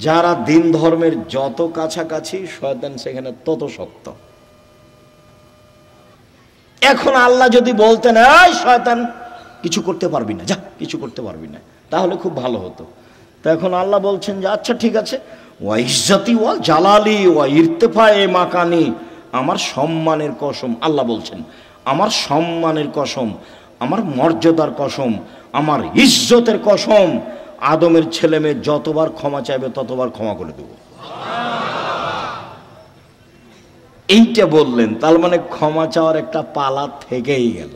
যারা দিন ধর্মের যত কাছাকাছি, শয়তান সেখানে তত শক্ত। এখন আল্লাহ যদি বলতেন এই শয়তান কিছু করতে পারবি না, যা কিছু করতে পারবি না, তাহলে খুব ভালো হতো। তো এখন আল্লাহ বলছেন যে আচ্ছা ঠিক আছে, ওয়া ইজ্জতি ওয়া জালালি ওয়া ইরতিফায়ে মাকানি, আমার সম্মানের কসম, আল্লাহ বলছেন আমার সম্মানের কসম, আমার মর্যাদার কসম, আমার ইজ্জতের কসম, আদমের ছেলে মেয়ে যতবার ক্ষমা চাইবে ততবার ক্ষমা করে দেব। এইটা বললেন, তার মানে ক্ষমা চাওয়ার একটা পালা থেকেই গেল।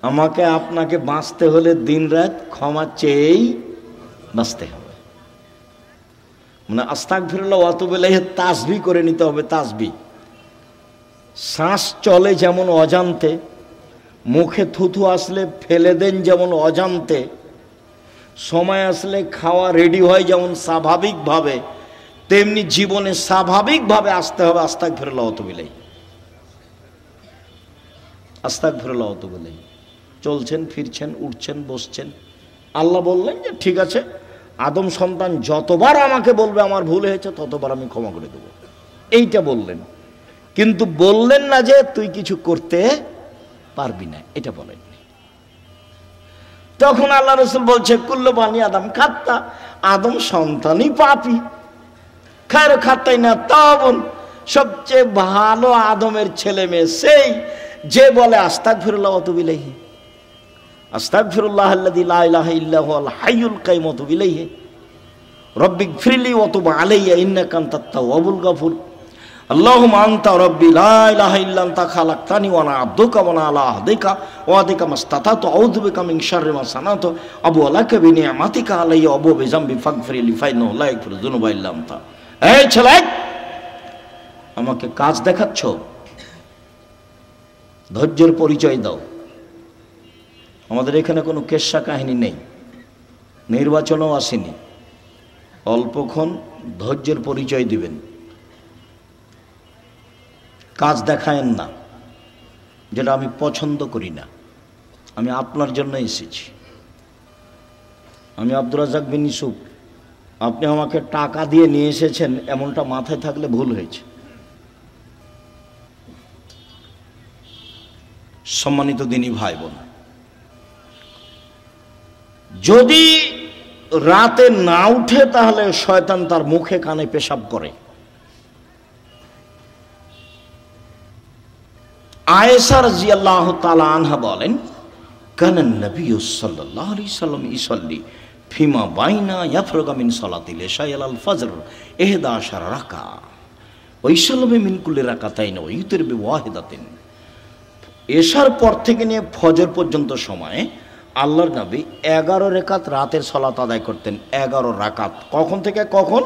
আমাকে আপনাকে বাঁচতে হলে দিনরাত ক্ষমা চেয়েই বাঁচতে হবে। মানে আস্তাগফিরুল্লাহ ওয়া আতুবু ইলাইহি তাসবিহ করে নিতে হবে। তাসবিহ, শ্বাস চলে যেমন অজান্তে, মুখে থুথু আসলে ফেলে দেন যেমন অজান্তে, সময় আসলে খাওয়া রেডি হয় যেমন স্বাভাবিকভাবে, তেমনি জীবনে স্বাভাবিকভাবে আসতে হবে আস্তাগফিরুল্লাহ ওয়া আতুবু ইলাইহি। আস্তাগফিরুল্লাহ ওয়া আতুবু ইলাইহি। চলছেন, ফিরছেন, উঠছেন, বসছেন, আল্লাহ বললেন যে ঠিক আছে, আদম সন্তান যতবার আমাকে বলবে আমার ভুল হয়েছে ততবার আমি ক্ষমা করে দেব, এইটা বললেন। কিন্তু বললেন না যে তুই কিছু করতে পারবি না, এটা বলেননি। তখন আল্লাহ রাসূল বলছে কুল্লু বানি আদম খাত্তা, আদম সন্তানই পাপী, খায়রু খাত্তাইনা তাওবুন, সবচেয়ে ভালো আদমের ছেলে মেয়ে সেই যে বলে আস্তাগফিরুল্লাহ ওয়া আতুবু ইলাইহি, আস্তাগফিরুল্লাহ আল্লাযী লা ইলাহা ইল্লা হুয়াল হাইয়ুল কাইয়্যুম ওয়া আতুবু ইলাইহি রব্বিগফিরলি ওয়া তুব আলাইয়া ইন্নাকা আনতাত তাওয়াবুল গফুর আল্লাহুম্মা আনতা রাব্বি লা ইলাহা ইল্লা আনতা খালাকতানি ওয়া আনা আবদুকা ওয়া আনা আলা আহদিকা ওয়া আদিকা মাসতাতাতু আউযু বিকা মিন শাররি মা সানাতু আবু আলাকা বিনিআমাতিকা আলাইয়া আবু বিযামবি ফাগফিরলি ফাইন্নাহু লা ইয়াগফিরু যুনুবা ইল্লা আনতা। এই ছেলে, আমাকে কাজ দেখাচ্ছ, ধৈর্যের পরিচয় দাও। আমাদের এখানে কোনো কেচ্ছা কাহিনী নেই, নির্বাচনও আসেনি, অল্পক্ষণ ধৈর্যের পরিচয় দিবেন, কাজ দেখায়েন না, যেটা আমি পছন্দ করি না। আমি আপনার জন্য এসেছি, আমি আব্দুর রাজ্জাক বিন ইউসুফ, আপনি আমাকে টাকা দিয়ে নিয়ে এসেছেন এমনটা মাথায় থাকলে ভুল হয়েছে। সম্মানিত দিনী ভাই বোন, যদি রাতে না উঠে তাহলে শয়তান তার মুখে কানে পেশাব করে। আয়েশা রাদিয়াল্লাহু তাআলা আনহা বলেন কানান নবী সাল্লাল্লাহু আলাইহি সাল্লাম ইসাল্লি ফিমা বাইনা ইয়াফরুগা মিন সালাতিল ইশা ইলাল ফজর 11 রাকা ওয়া ইসাল্লামু মিন কুল্লি রাকাতাইন ওয়া ইউতির বিওয়াহিদাতিন। এশার পর থেকে নিয়ে ফজর পর্যন্ত সময়ে আল্লাহর নবী 11 রাকাত রাতের সালাত আদায় করতেন। 11 রাকাত, কখন থেকে কখন?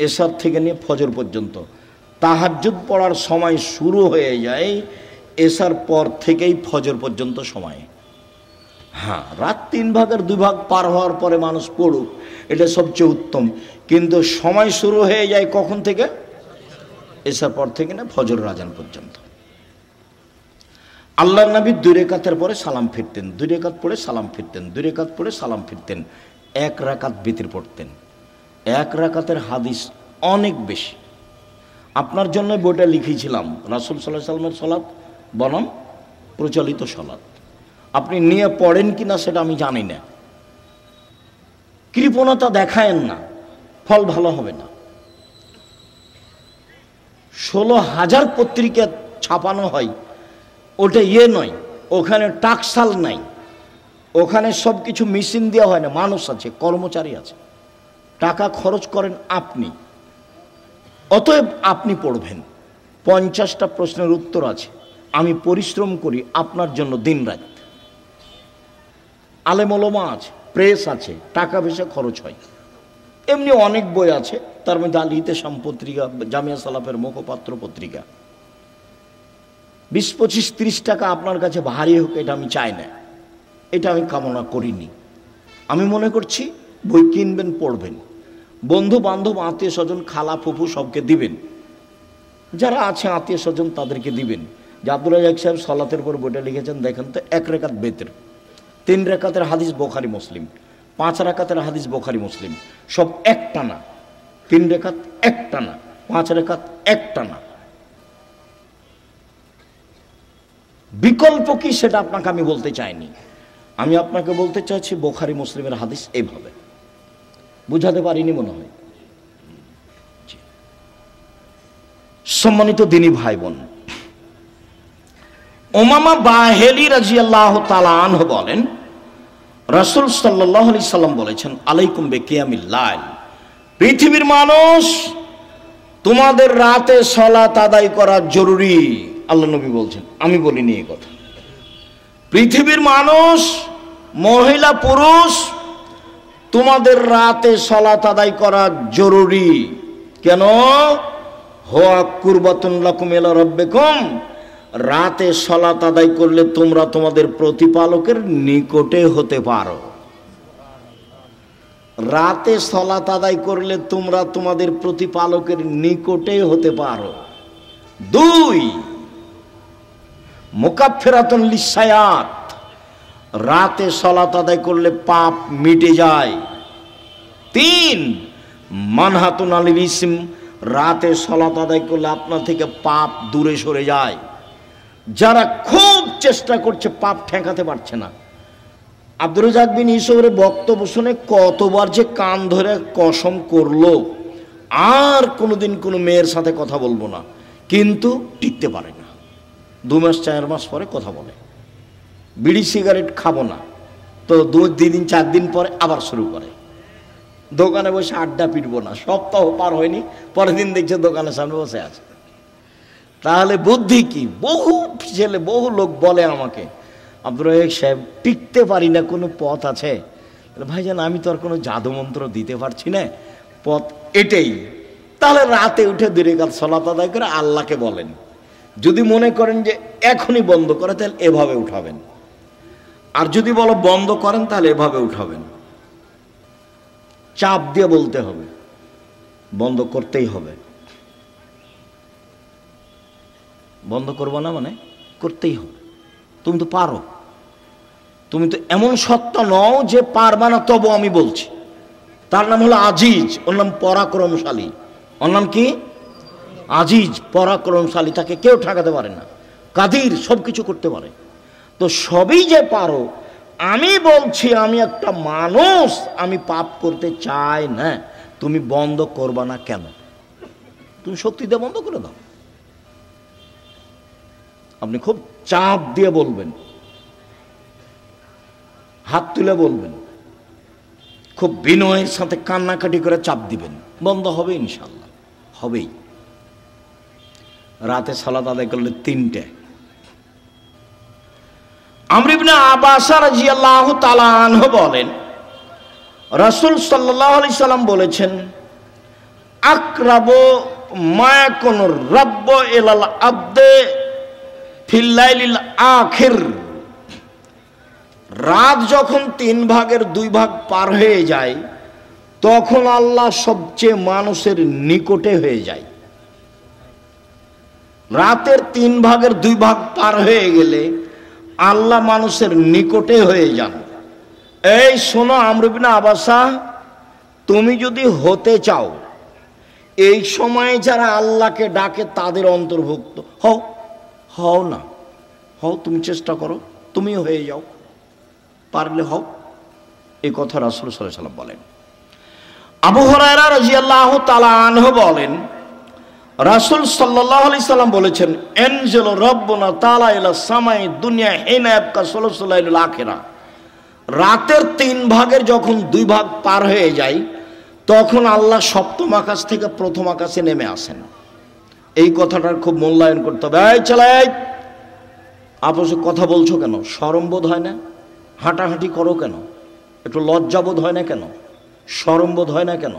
এশার থেকে নিয়ে ফজর পর্যন্ত। তাহাজ্জুদ পড়ার সময় শুরু হয়ে যায় এশার পর থেকেই ফজর পর্যন্ত সময়। হ্যাঁ, রাত 3 ভাগের 2 ভাগ পার হওয়ার পরে মানুষ পড়ুক, এটা সবচেয়ে উত্তম, কিন্তু সময় শুরু হয়ে যায় কখন থেকে? এশার পর থেকে না ফজর আযান পর্যন্ত। আল্লাহর নবী 2 রাকাতের পরে সালাম ফিরতেন, 2 রাকাত পড়ে সালাম ফিরতেন, 2 রাকাত পড়ে সালাম ফিরতেন, 1 রাকাত বিতির পড়তেন। 1 রাকাতের হাদিস অনেক বেশি। আপনার জন্য বইটা লিখেছিলাম, রাসূল সাল্লাল্লাহু আলাইহি ওয়াসাল্লামের সলাৎ বনাম প্রচলিত সলাৎ। আপনি নিয়ে পড়েন কিনা সেটা আমি জানি না। কৃপণতা দেখায়েন না, ফল ভালো হবে না। 16,000 পত্রিকা ছাপানো হয়, ওটা নয়, ওখানে টাকশাল নাই, ওখানে সব কিছু মেশিন দেওয়া হয় না, মানুষ আছে, কর্মচারী আছে, টাকা খরচ করেন আপনি। অতএব আপনি পড়বেন। 50টা প্রশ্নের উত্তর আছে, আমি পরিশ্রম করি আপনার জন্য দিনরাত। আলেম ওলামা আছে, প্রেস আছে, টাকা পয়সা খরচ হয়। এমনি অনেক বই আছে, তার মধ্যে আল ইতিসাম পত্রিকা, জামিয়া সালাফের মুখপাত্র পত্রিকা। 20, 25, 30 টাকা আপনার কাছে ভারী হোক, এটা আমি চাই না, এটা আমি কামনা করিনি। আমি মনে করছি বই কিনবেন, পড়বেন, বন্ধু বান্ধব, আত্মীয় স্বজন, খালা ফুফু সবকে দিবেন, যারা আছে আত্মীয় স্বজন তাদেরকে দিবেন। যে আব্দুল রাজ্জাক সাহেব সলাতের উপর বইটা লিখেছেন, দেখেন তো, 1 রাকাত বেতের, 3 রাকাতের হাদিস বোখারি মুসলিম, 5 রাকাতের হাদিস বোখারি মুসলিম, সব একটানা, 3 রাকাত একটানা, 5 রাকাত একটানা। বিকল্প কি সেটা আপনাকে আমি বলতে চাইনি, আমি আপনাকে বলতে চাইছি বোখারি মুসলিমের হাদিস এইভাবে। বুঝাতে পারিনি মনে হয়। সম্মানিত দিনী ভাই বোন, উমামা বাহেলি রাদিয়াল্লাহু তাআলা আনহু বলেন, রাসূল সাল্লাল্লাহু আলাইহি সাল্লাম বলেছেন, আলাইকুম বিকিয়ামিল লাইল, পৃথিবীর মানুষ তোমাদের রাতে সালাত আদায় করা জরুরি। আল্লাহ নবী বলছেন, আমি বলিনি এই কথা। পৃথিবীর মানুষ, মহিলা পুরুষ, তোমাদের রাতে সালাত আদায় করা জরুরি। কেন? হুয়া কুরবাতুন লাকুম ইলা রাব্বিকুম, রাতে সালাত আদায় করলে তোমরা তোমাদের প্রতিপালকের নিকটে হতে পারো। রাতে সালাত আদায় করলে তোমরা তোমাদের প্রতিপালকের নিকটে হতে পারো। 2, মুকাফফিরাতুন লিসায়াত, রাতে সালাত আদায় করলে পাপ মিটে যায়। 3, মানহাতুন আনিল ইসম, রাতে সালাত আদায় করলে আপনার থেকে পাপ দূরে সরে যায়। যারা খুব চেষ্টা করছে পাপ ঠেকাতে পারছে না, আব্দুর রাজ্জাক বিন ইউসুফের বক্তব্য শুনে কতবার যে কান ধরে কসম করলো আর কোনোদিন কোনো মেয়ের সাথে কথা বলবো না, কিন্তু টিকতে পারে না। 2 মাস 4 মাস পরে কথা বলে, বিড়ি সিগারেট খাবো না, তো 2 দিন 4 দিন পরে আবার শুরু করে। দোকানে বসে আড্ডা পিটবো না, সপ্তাহ পার হয়নি, পরের দিন দেখছে দোকানের সামনে বসে আছে। তাহলে বুদ্ধি কি? বহু ছেলে, বহু লোক বলে আমাকে, আব্দুর রাজ্জাক সাহেব টিকতে পারি না, কোনো পথ আছে? ভাইজান, আমি তো আর কোনো জাদুমন্ত্র দিতে পারছি না, পথ এটাই। তাহলে রাতে উঠে 2 রাকাত সালাত আদায় করে আল্লাহকে বলেন। যদি মনে করেন যে এখনই বন্ধ করে, তাহলে এভাবে উঠাবেন, আর যদি বলো বন্ধ করেন তাহলে এভাবে উঠাবেন। চাপ দিয়ে বলতে হবে, বন্ধ করতেই হবে। বন্ধ করবো না মানে করতেই হবে। তুমি তো পারো, তুমি তো এমন সত্তা নও যে পারবা না, তবু আমি বলছি। তার নাম হলো আজিজ, ওর নাম পরাক্রমশালী। ওর নাম কি? আজিজ, পরাক্রমশালী, তাকে কেউ ঠেকাতে পারে না। কাদির, সব কিছু করতে পারে। তো সবই যে পারো, আমি বলছি আমি একটা মানুষ, আমি পাপ করতে চাই না, তুমি বন্ধ করবা না কেন? তুমি শক্তি দিয়ে বন্ধ করে দাও। আপনি খুব চাপ দিয়ে বলবেন, হাত তুলে বলবেন, খুব বিনয়ের সাথে কান্নাকাটি করে চাপ দিবেন, বন্ধ হবে ইনশাল্লাহ, হবেই। রাতে সালাত আদায় করলে 3টে। আমর ইবনে আব্বাস রাদিয়াল্লাহু তাআলা আনহু বলেন, রাসূল সাল্লাল্লাহু আলাইহি সাল্লাম বলেছেন, আকরাবু মা ইয়াকুনুর রাব্বু ইলাল আবদে ফিল লাইলিল আখির, রাত যখন 3 ভাগের 2 ভাগ পার হয়ে যায়, তখন আল্লাহ সবচেয়ে মানুষের নিকটে হয়ে যায়। রাতের 3 ভাগের 2 ভাগ পার হয়ে গেলে আল্লাহ মানুষের নিকটে হয়ে যান। এই শোনো আমর ইবনে আবাসা, তুমি যদি হতে চাও, এই সময়ে যারা আল্লাহকে ডাকে তাদের অন্তর্ভুক্ত হও। হও না, হও, তুমি চেষ্টা করো, তুমিও হয়ে যাও, পারলে হও। এই কথা রাসূল সাল্লাল্লাহু আলাইহি ওয়াসাল্লাম বলেন। আবু হুরায়রা রাদিয়াল্লাহু তাআলা আনহু বলেন, রাসূল সাল্লাল্লাহু আলাইহি সাল্লাম বলেছেন, এনজিলু রাব্বুনা তাআলা ইলা সামাই দুনিয়া হিনা ইয়াবকা সুলুসুল লাইলিল আখিরা। রাতের 3 ভাগের যখন 2 ভাগ পার হয়ে যায়, তখন আল্লাহ সপ্তম আকাশ থেকে প্রথম আকাশে নেমে আসেন। এই কথাটার খুব মূল্যায়ন করতে হবে। এই চালাই, আপসে কথা বলছো কেন? শরম বোধ হয় না? হাঁটাহাঁটি করো কেন? একটু লজ্জা বোধ হয় না কেন? শরম বোধ হয় না কেন?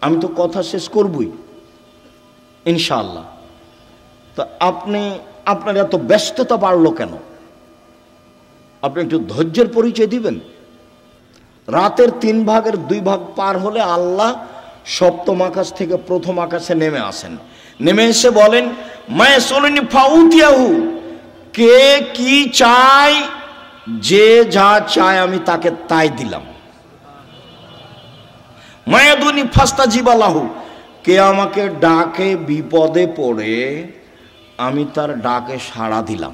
আমি তো কথা শেষ করবই ইনশাআল্লাহ। তো আপনার এত ব্যস্ততা বাড়লো কেন? আপনি একটু ধৈর্যের পরিচয় দিবেন। রাতের 3 ভাগের 2 ভাগ পার হলে আল্লাহ সপ্তম আকাশ থেকে প্রথম আকাশে নেমে আসেন। নেমে এসে বলেন, মায়াসুলনি ফাউতিয়াহু, কে কি চায়, যে যা চায় আমি তাকে তাই দিলাম। মায়াদুনি ফাস্তাজিবালাহু, কে আমাকে ডাকে বিপদে পড়ে আমি তার ডাকে সাড়া দিলাম।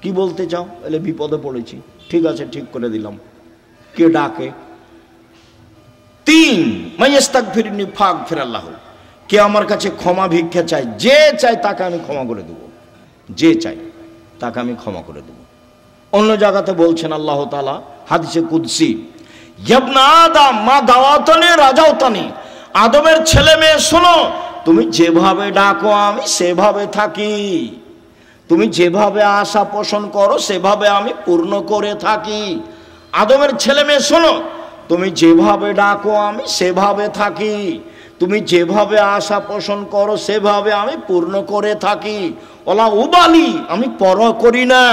কি বলতে চাও? এলে বিপদে পড়েছি, ঠিক আছে, ঠিক করে দিলাম। কে ডাকে? 3 মাইয়াস্তাগফিরনি ফাগফিরাল্লাহু, কে আমার কাছে ক্ষমা ভিক্ষা চায়, যে চায় তাকে আমি ক্ষমা করে দেব, যে চাই তাকে আমি ক্ষমা করে দেব। অন্য জায়গাতে বলছেন আল্লাহ তাআলা হাদিসে কুদসি, ইবনা আদম মা দাওয়াতানি রাজাওতানি, আদমের ছেলে মেয়ে শোনো, তুমি যেভাবে ডাকো আমি সেভাবে থাকি, তুমি যেভাবে আশা পোষণ করো সেভাবে আমি পূর্ণ করে থাকি। আদমের ছেলে মেয়ে শোনো, তুমি যেভাবে ডাকো আমি সেভাবে থাকি, তুমি যেভাবে আশা পোষণ করো সেভাবে আমি পূর্ণ করে থাকি। ওলা উবালি, আমি পরোয়া করি না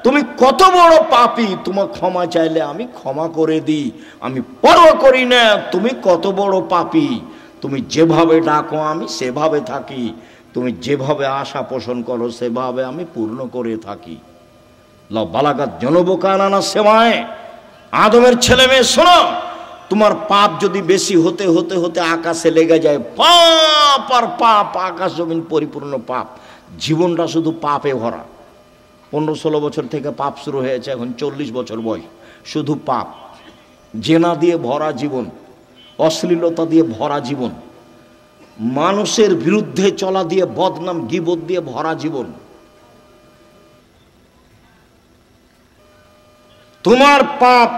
তুমি কত বড় পাপী, তোমার ক্ষমা চাইলে আমি ক্ষমা করে দিই, আমি পরোয়া করি না তুমি কত বড় পাপী, তুমি যেভাবে ডাকো আমি সেভাবে থাকি, তুমি যেভাবে আশা পোষণ করো সেভাবে আমি পূর্ণ করে থাকি। লা বালাগাত জনবকানানা সেমায়, আদমের ছেলে মেয়ে শোনো, তোমার পাপ যদি বেশি হতে হতে হতে আকাশে লেগে যায়, পাপ আর পাপ, আকাশ জমিন পরিপূর্ণ পাপ, জীবনটা শুধু পাপে ভরা। 15-16 বছর থেকে পাপ শুরু হয়েছে, এখন 40 বছর বয়স, শুধু পাপ, জেনা দিয়ে ভরা জীবন, অশ্লীলতা দিয়ে ভরা জীবন, মানুষের বিরুদ্ধে চলা দিয়ে, বদনাম গীবত দিয়ে ভরা জীবন। তোমার পাপ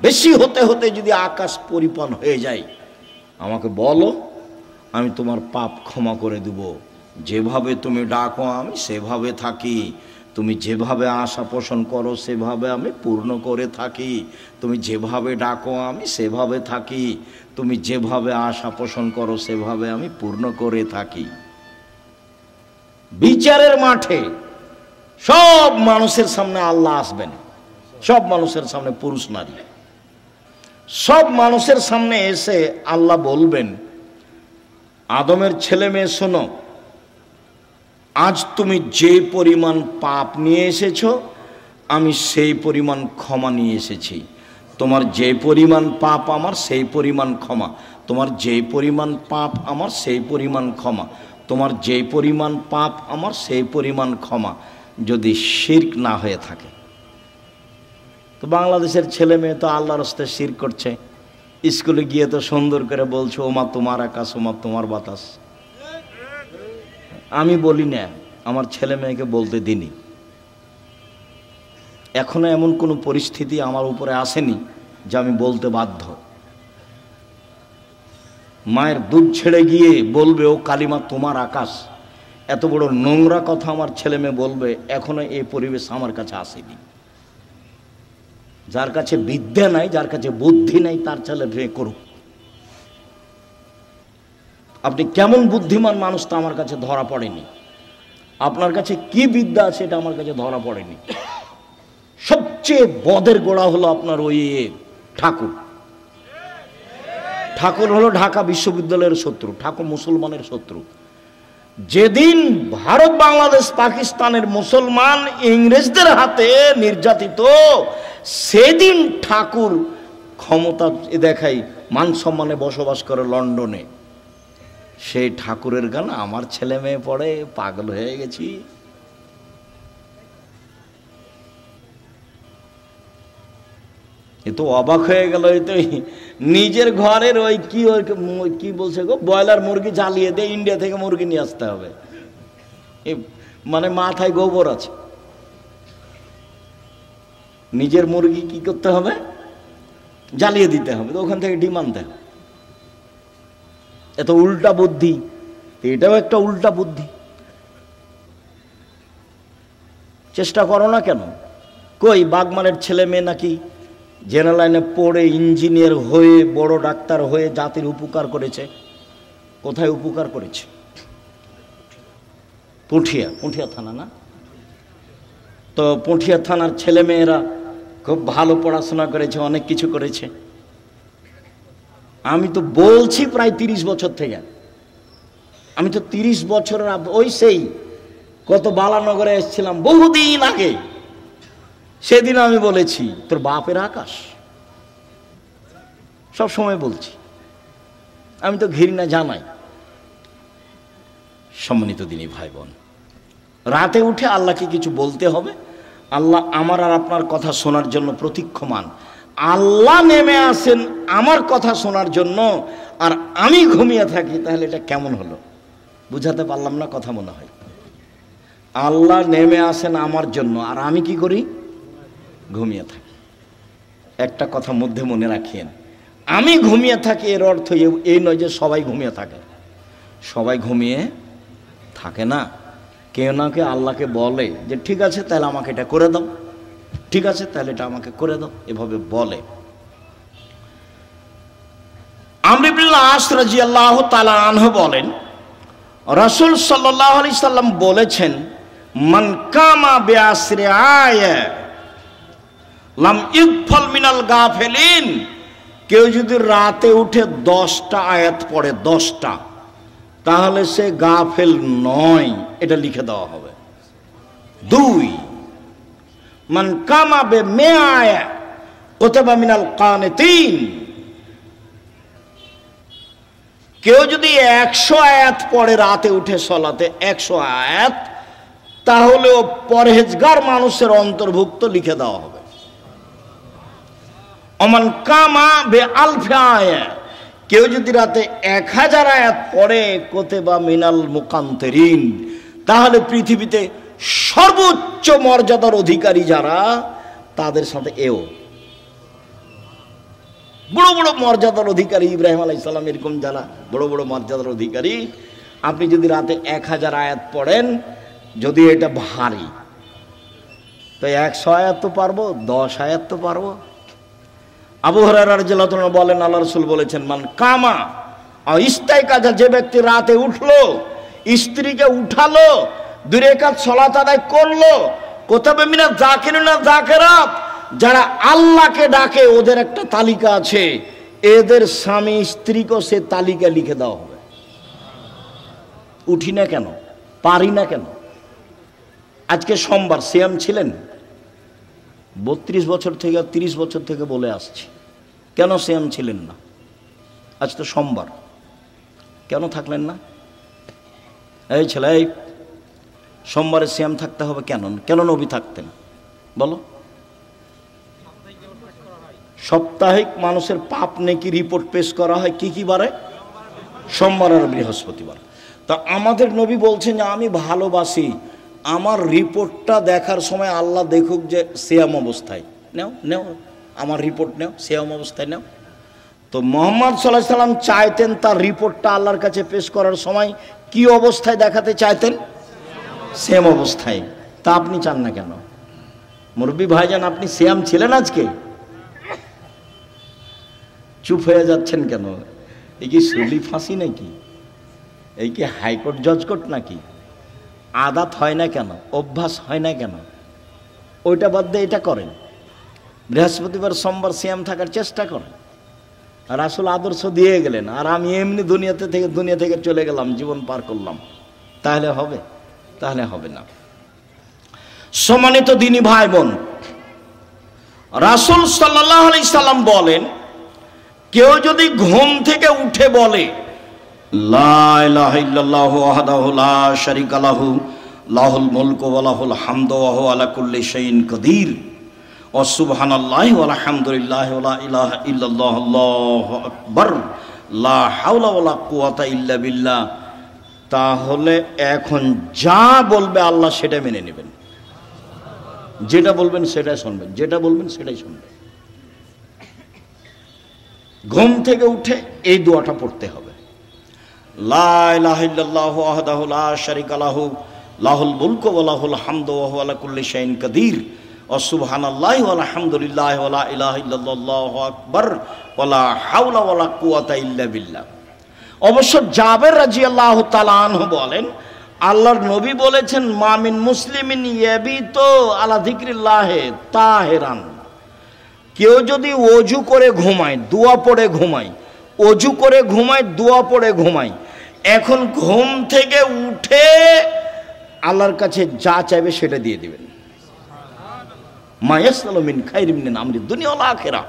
বেশি হতে হতে যদি আকাশ পরিপূর্ণ হয়ে যায়, আমাকে বলো, আমি তোমার পাপ ক্ষমা করে দেব। যেভাবে তুমি ডাকো আমি সেভাবে থাকি, তুমি যেভাবে আশা পোষণ করো সেভাবে আমি পূর্ণ করে থাকি, তুমি যেভাবে ডাকো আমি সেভাবে থাকি, তুমি যেভাবে আশা পোষণ করো সেভাবে আমি পূর্ণ করে থাকি। বিচারের মাঠে সব মানুষের সামনে আল্লাহ আসবেন, সব মানুষের সামনে, পুরুষ নারী সব মানুষের সামনে এসে আল্লাহ বলবেন, আদমের ছেলে মেয়ে শোনো, আজ তুমি যে পরিমাণ পাপ নিয়ে এসেছো আমি সেই পরিমাণ ক্ষমা নিয়ে এসেছি। তোমার যে পরিমাণ পাপ আমার সেই পরিমাণ ক্ষমা, তোমার যে পরিমাণ পাপ আমার সেই পরিমাণ ক্ষমা, তোমার যে পরিমাণ পাপ আমার সেই পরিমাণ ক্ষমা, যদি শিরক না হয়ে থাকে। তো বাংলাদেশের ছেলে মেয়ে তো আল্লাহর রাস্তায় শিরক করছে, স্কুলে গিয়ে তো সুন্দর করে বলছে ওমা তোমার আকাশ, ওমা তোমার বাতাস। আমি বলি না, আমার ছেলে মেয়েকে বলতে দিনি। এখনো এমন কোনো পরিস্থিতি আমার উপরে আসেনি যে আমি বলতে বাধ্য। মায়ের দুধ ছেড়ে গিয়ে বলবে ও কালিমা তোমার আকাশ, এত বড় নোংরা কথা আমার ছেলে মেয়ে বলবে, এখনো এই পরিবেশ আমার কাছে আসেনি। যার কাছে বিদ্যা নাই, যার কাছে বুদ্ধি নাই, তার ছেলে মেয়ে করুক। আপনি কেমন বুদ্ধিমান মানুষ তা আমার কাছে ধরা পড়েনি, আপনার কাছে কি বিদ্যা আছে এটা আমার কাছে ধরা পড়েনি। সবচেয়ে বদের গোড়া হলো আপনার ওই ঠাকুর। ঠাকুর হলো ঢাকা বিশ্ববিদ্যালয়ের শত্রু, ঠাকুর মুসলমানের শত্রু। যেদিন ভারত, বাংলাদেশ, পাকিস্তানের মুসলমান ইংরেজদের হাতে নির্যাতিত, সেদিন ঠাকুর ক্ষমতা দেখাই মান সম্মানে বসবাস করে লন্ডনে। সেই ঠাকুরের গান আমার ছেলে মেয়ে পড়ে, পাগল হয়ে গেছি। এ তো অবাক হয়ে গেল। এই তো নিজের ঘরের ওই কি বলছে গো, ব্রয়লার মুরগি জ্বালিয়ে দিয়ে ইন্ডিয়া থেকে মুরগি নিয়ে আসতে হবে, মানে মাথায় গোবর আছে। নিজের মুরগি কি করতে হবে, জ্বালিয়ে দিতে হবে, তো ওখান থেকে ডিম আনতে হবে। এত উল্টা বুদ্ধি, এটাও একটা উল্টা বুদ্ধি। চেষ্টা করো না কেন? কই বাগমানের ছেলে মেয়ে নাকি জেনারেল লাইনে পড়ে ইঞ্জিনিয়ার হয়ে বড় ডাক্তার হয়ে জাতির উপকার করেছে। কোথায় উপকার করেছে? পুঠিয়া থানা না? তো পুঠিয়া থানার ছেলে মেয়েরা খুব ভালো পড়াশোনা করেছে, অনেক কিছু করেছে। আমি তো বলছি প্রায় 30 বছর থেকে, আমি তো 30 বছরের ওই সেই কত বালানগরে এসেছিলাম বহুদিন আগে, সেদিন আমি বলেছি তোর বাপের আকাশ, সব সময় বলছি। আমি তো ঘৃণা জানাই। সম্মানিত দিনী ভাই বোন, রাতে উঠে আল্লাহকে কিছু বলতে হবে। আল্লাহ আমার আর আপনার কথা শোনার জন্য প্রতীক্ষমান। আল্লাহ নেমে আসেন আমার কথা শোনার জন্য, আর আমি ঘুমিয়ে থাকি, তাহলে এটা কেমন হলো? বুঝাতে পারলাম না কথা মনে হয়। আল্লাহ নেমে আসেন আমার জন্য, আর আমি কি করি? ঘুমিয়ে থাকি। একটা কথা মধ্যে মনে রাখিয়েন, আমি ঘুমিয়ে থাকি এর অর্থ এই নয় যে সবাই ঘুমিয়ে থাকে। সবাই ঘুমিয়ে থাকে না। কেউ না কেউ আল্লাহকে বলে যে ঠিক আছে তাহলে আমাকে এটা করে দাও, ঠিক আছে তাহলে এটা আমাকে করে দাও, এভাবে বলে। আমর ইবনে আস রাদিয়াল্লাহু তাআলা আনহু বলেন, রাসূল সাল্লাল্লাহু আলাইহি সাল্লাম বলেছেন, মান কামা বিআসরি আয়া লাম ইগফাল মিনাল গাফিলিন। কেউ যদি রাতে উঠে 10টা আয়াত পড়ে, 10টা, তাহলে সে গাফেল নয়, এটা লিখে দেওয়া হবে। 2, মান কামা বে মিআয়া কুতিবা মিনাল কানিতিন। কেউ যদি 100 আয়াত পড়ে রাতে উঠে সলাতে, 100 আয়াত, তাহলে ও পরহেজগার মানুষের অন্তর্ভুক্ত লিখে দেওয়া হবে। অমান কামা বে আলফি আয়া, কেউ যদি রাতে 1000 আয়াত পড়ে কুতিবা মিনাল মুকান্তিরিন, তাহলে পৃথিবীতে সর্বোচ্চ মর্যাদার অধিকারী যারা, তাদের সাথে এও বড় বড় মর্যাদার অধিকারী, ইব্রাহিম আলাইহিস সালাম এরকম যারা বড় বড় মর্যাদার অধিকারী, আপনি যদি রাতে 1000 আয়াত পড়েন, যদি এটা ভারী, তো 100 আয়াত তো পারবো, 10 আয়াত তো পারবো। আবু হুরায়রা রাদিয়াল্লাহু তাআলা বলেন, আল্লাহ রাসূল বলেছেন, মান কামা ইস্তাইকাজা, যে ব্যক্তি রাতে উঠলো, স্ত্রীকে উঠালো, 2 রাকাত সালাত আদায় করলো, কুতিবা মিনাল যাকিরিনা যাকিরাত, যারা আল্লাহকে ডাকে ওদের একটা তালিকা আছে, এদের স্বামী স্ত্রীকে সে তালিকা লিখে দেওয়া হবে। উঠি না কেন, পারি না কেন? আজকে সোমবার, সিয়াম ছিলেন 32 বছর থেকে 30 বছর থেকে বলে আসছি, কেন সিয়াম ছিলেন না? আজ তো সোমবার, কেন থাকলেন না? এই ছেলে, এই সোমবারে সিয়াম থাকতে হবে কেন? কেন নবী থাকতেন বলো? সাপ্তাহিক মানুষের পাপ নেকি রিপোর্ট পেশ করা হয় কি কি বারে? সোমবার আর বৃহস্পতিবার। তা আমাদের নবী বলছেন যে আমি ভালোবাসি আমার রিপোর্টটা দেখার সময় আল্লাহ দেখুক যে সিয়াম অবস্থায়। নেও আমার রিপোর্ট নেও, সিয়াম অবস্থায় নেও। তো মুহাম্মদ সাল্লাল্লাহু আলাইহি সাল্লাম চাইতেন তার রিপোর্টটা আল্লাহর কাছে পেশ করার সময় কি অবস্থায় দেখাতে চাইতেন? সিয়াম অবস্থায়। তা আপনি চান না কেন? মুরব্বী ভাইজান, আপনি সিয়াম ছিলেন আজকে? চুপ হয়ে যাচ্ছেন কেন? এই কি সুলি ফাঁসি নাকি? এই কি হাইকোর্ট জজকোর্ট নাকি? আদাত হয় না কেন? অভ্যাস হয় না কেন? ওইটা বাদ দিয়ে এটা করেন। বৃহস্পতিবার সোমবার সিয়াম থাকার চেষ্টা করেন। রাসূল আদর্শ দিয়ে গেলেন, আর আমি এমনি দুনিয়া থেকে চলে গেলাম, জীবন পার করলাম, তাহলে হবে? তাহলে হবে না। সম্মানিত দিনী ভাই বোন, রাসূল সাল্লাল্লাহু আলাইহি সাল্লাম বলেন, কেউ যদি ঘুম থেকে উঠে বলে লা ইলাহা ইল্লাল্লাহু ওয়াহদাহু লা শারীকা লাহু লাহুল মুলকু ওয়া লাহুল হামদু ওয়া হুয়া আলা কুল্লি শাইইন কাদির ওয়া সুবহানাল্লাহি ওয়া আলহামদুলিল্লাহি ওয়া লা ইলাহা ইল্লাল্লাহু আল্লাহু আকবার লা হাওলা ওয়া লা কুওয়াতা ইল্লা বিল্লাহ। তাহলে এখন যা বলবে আল্লাহ সেটা মেনে নেবেন, যেটা বলবেন সেটাই শুনবেন, যেটা বলবেন সেটাই শুনবেন। ঘুম থেকে উঠে এই দোয়াটা পড়তে হবে, লা ইলাহা ইল্লাল্লাহু ওয়াহদাহু লা শারীকা লাহু লাহুল মুলকু ওয়া লাহুল হামদু ওয়া হুয়া আলা কুল্লি শাইইন কাদির ওয়া সুবহানাল্লাহি ওয়া আলহামদুলিল্লাহি ওয়া লা ইলাহা ইল্লাল্লাহু আকবার ওয়া লা হাওলা ওয়া লা কুওয়াতা ইল্লা বিল্লাহ। অবশ্য জাবের রাদিয়াল্লাহু তাআলা আনহু বলেন, আল্লাহর নবী বলেছেন, মামিন মুসলিমিন ইয়াবিতু আলা যিকরিল্লাহি তাহিরান, কেউ যদি ওযু করে ঘুমায়, দোয়া পড়ে ঘুমায়, ওযু করে ঘুমায়, দোয়া পড়ে ঘুমায়, এখন ঘুম থেকে উঠে আল্লাহর কাছে যা চাইবে সেটা দিয়ে দিবেন। মা ইয়াসআলু মিন খাইরিন মিন আমরি দুনিয়া ওয়াল আখিরা,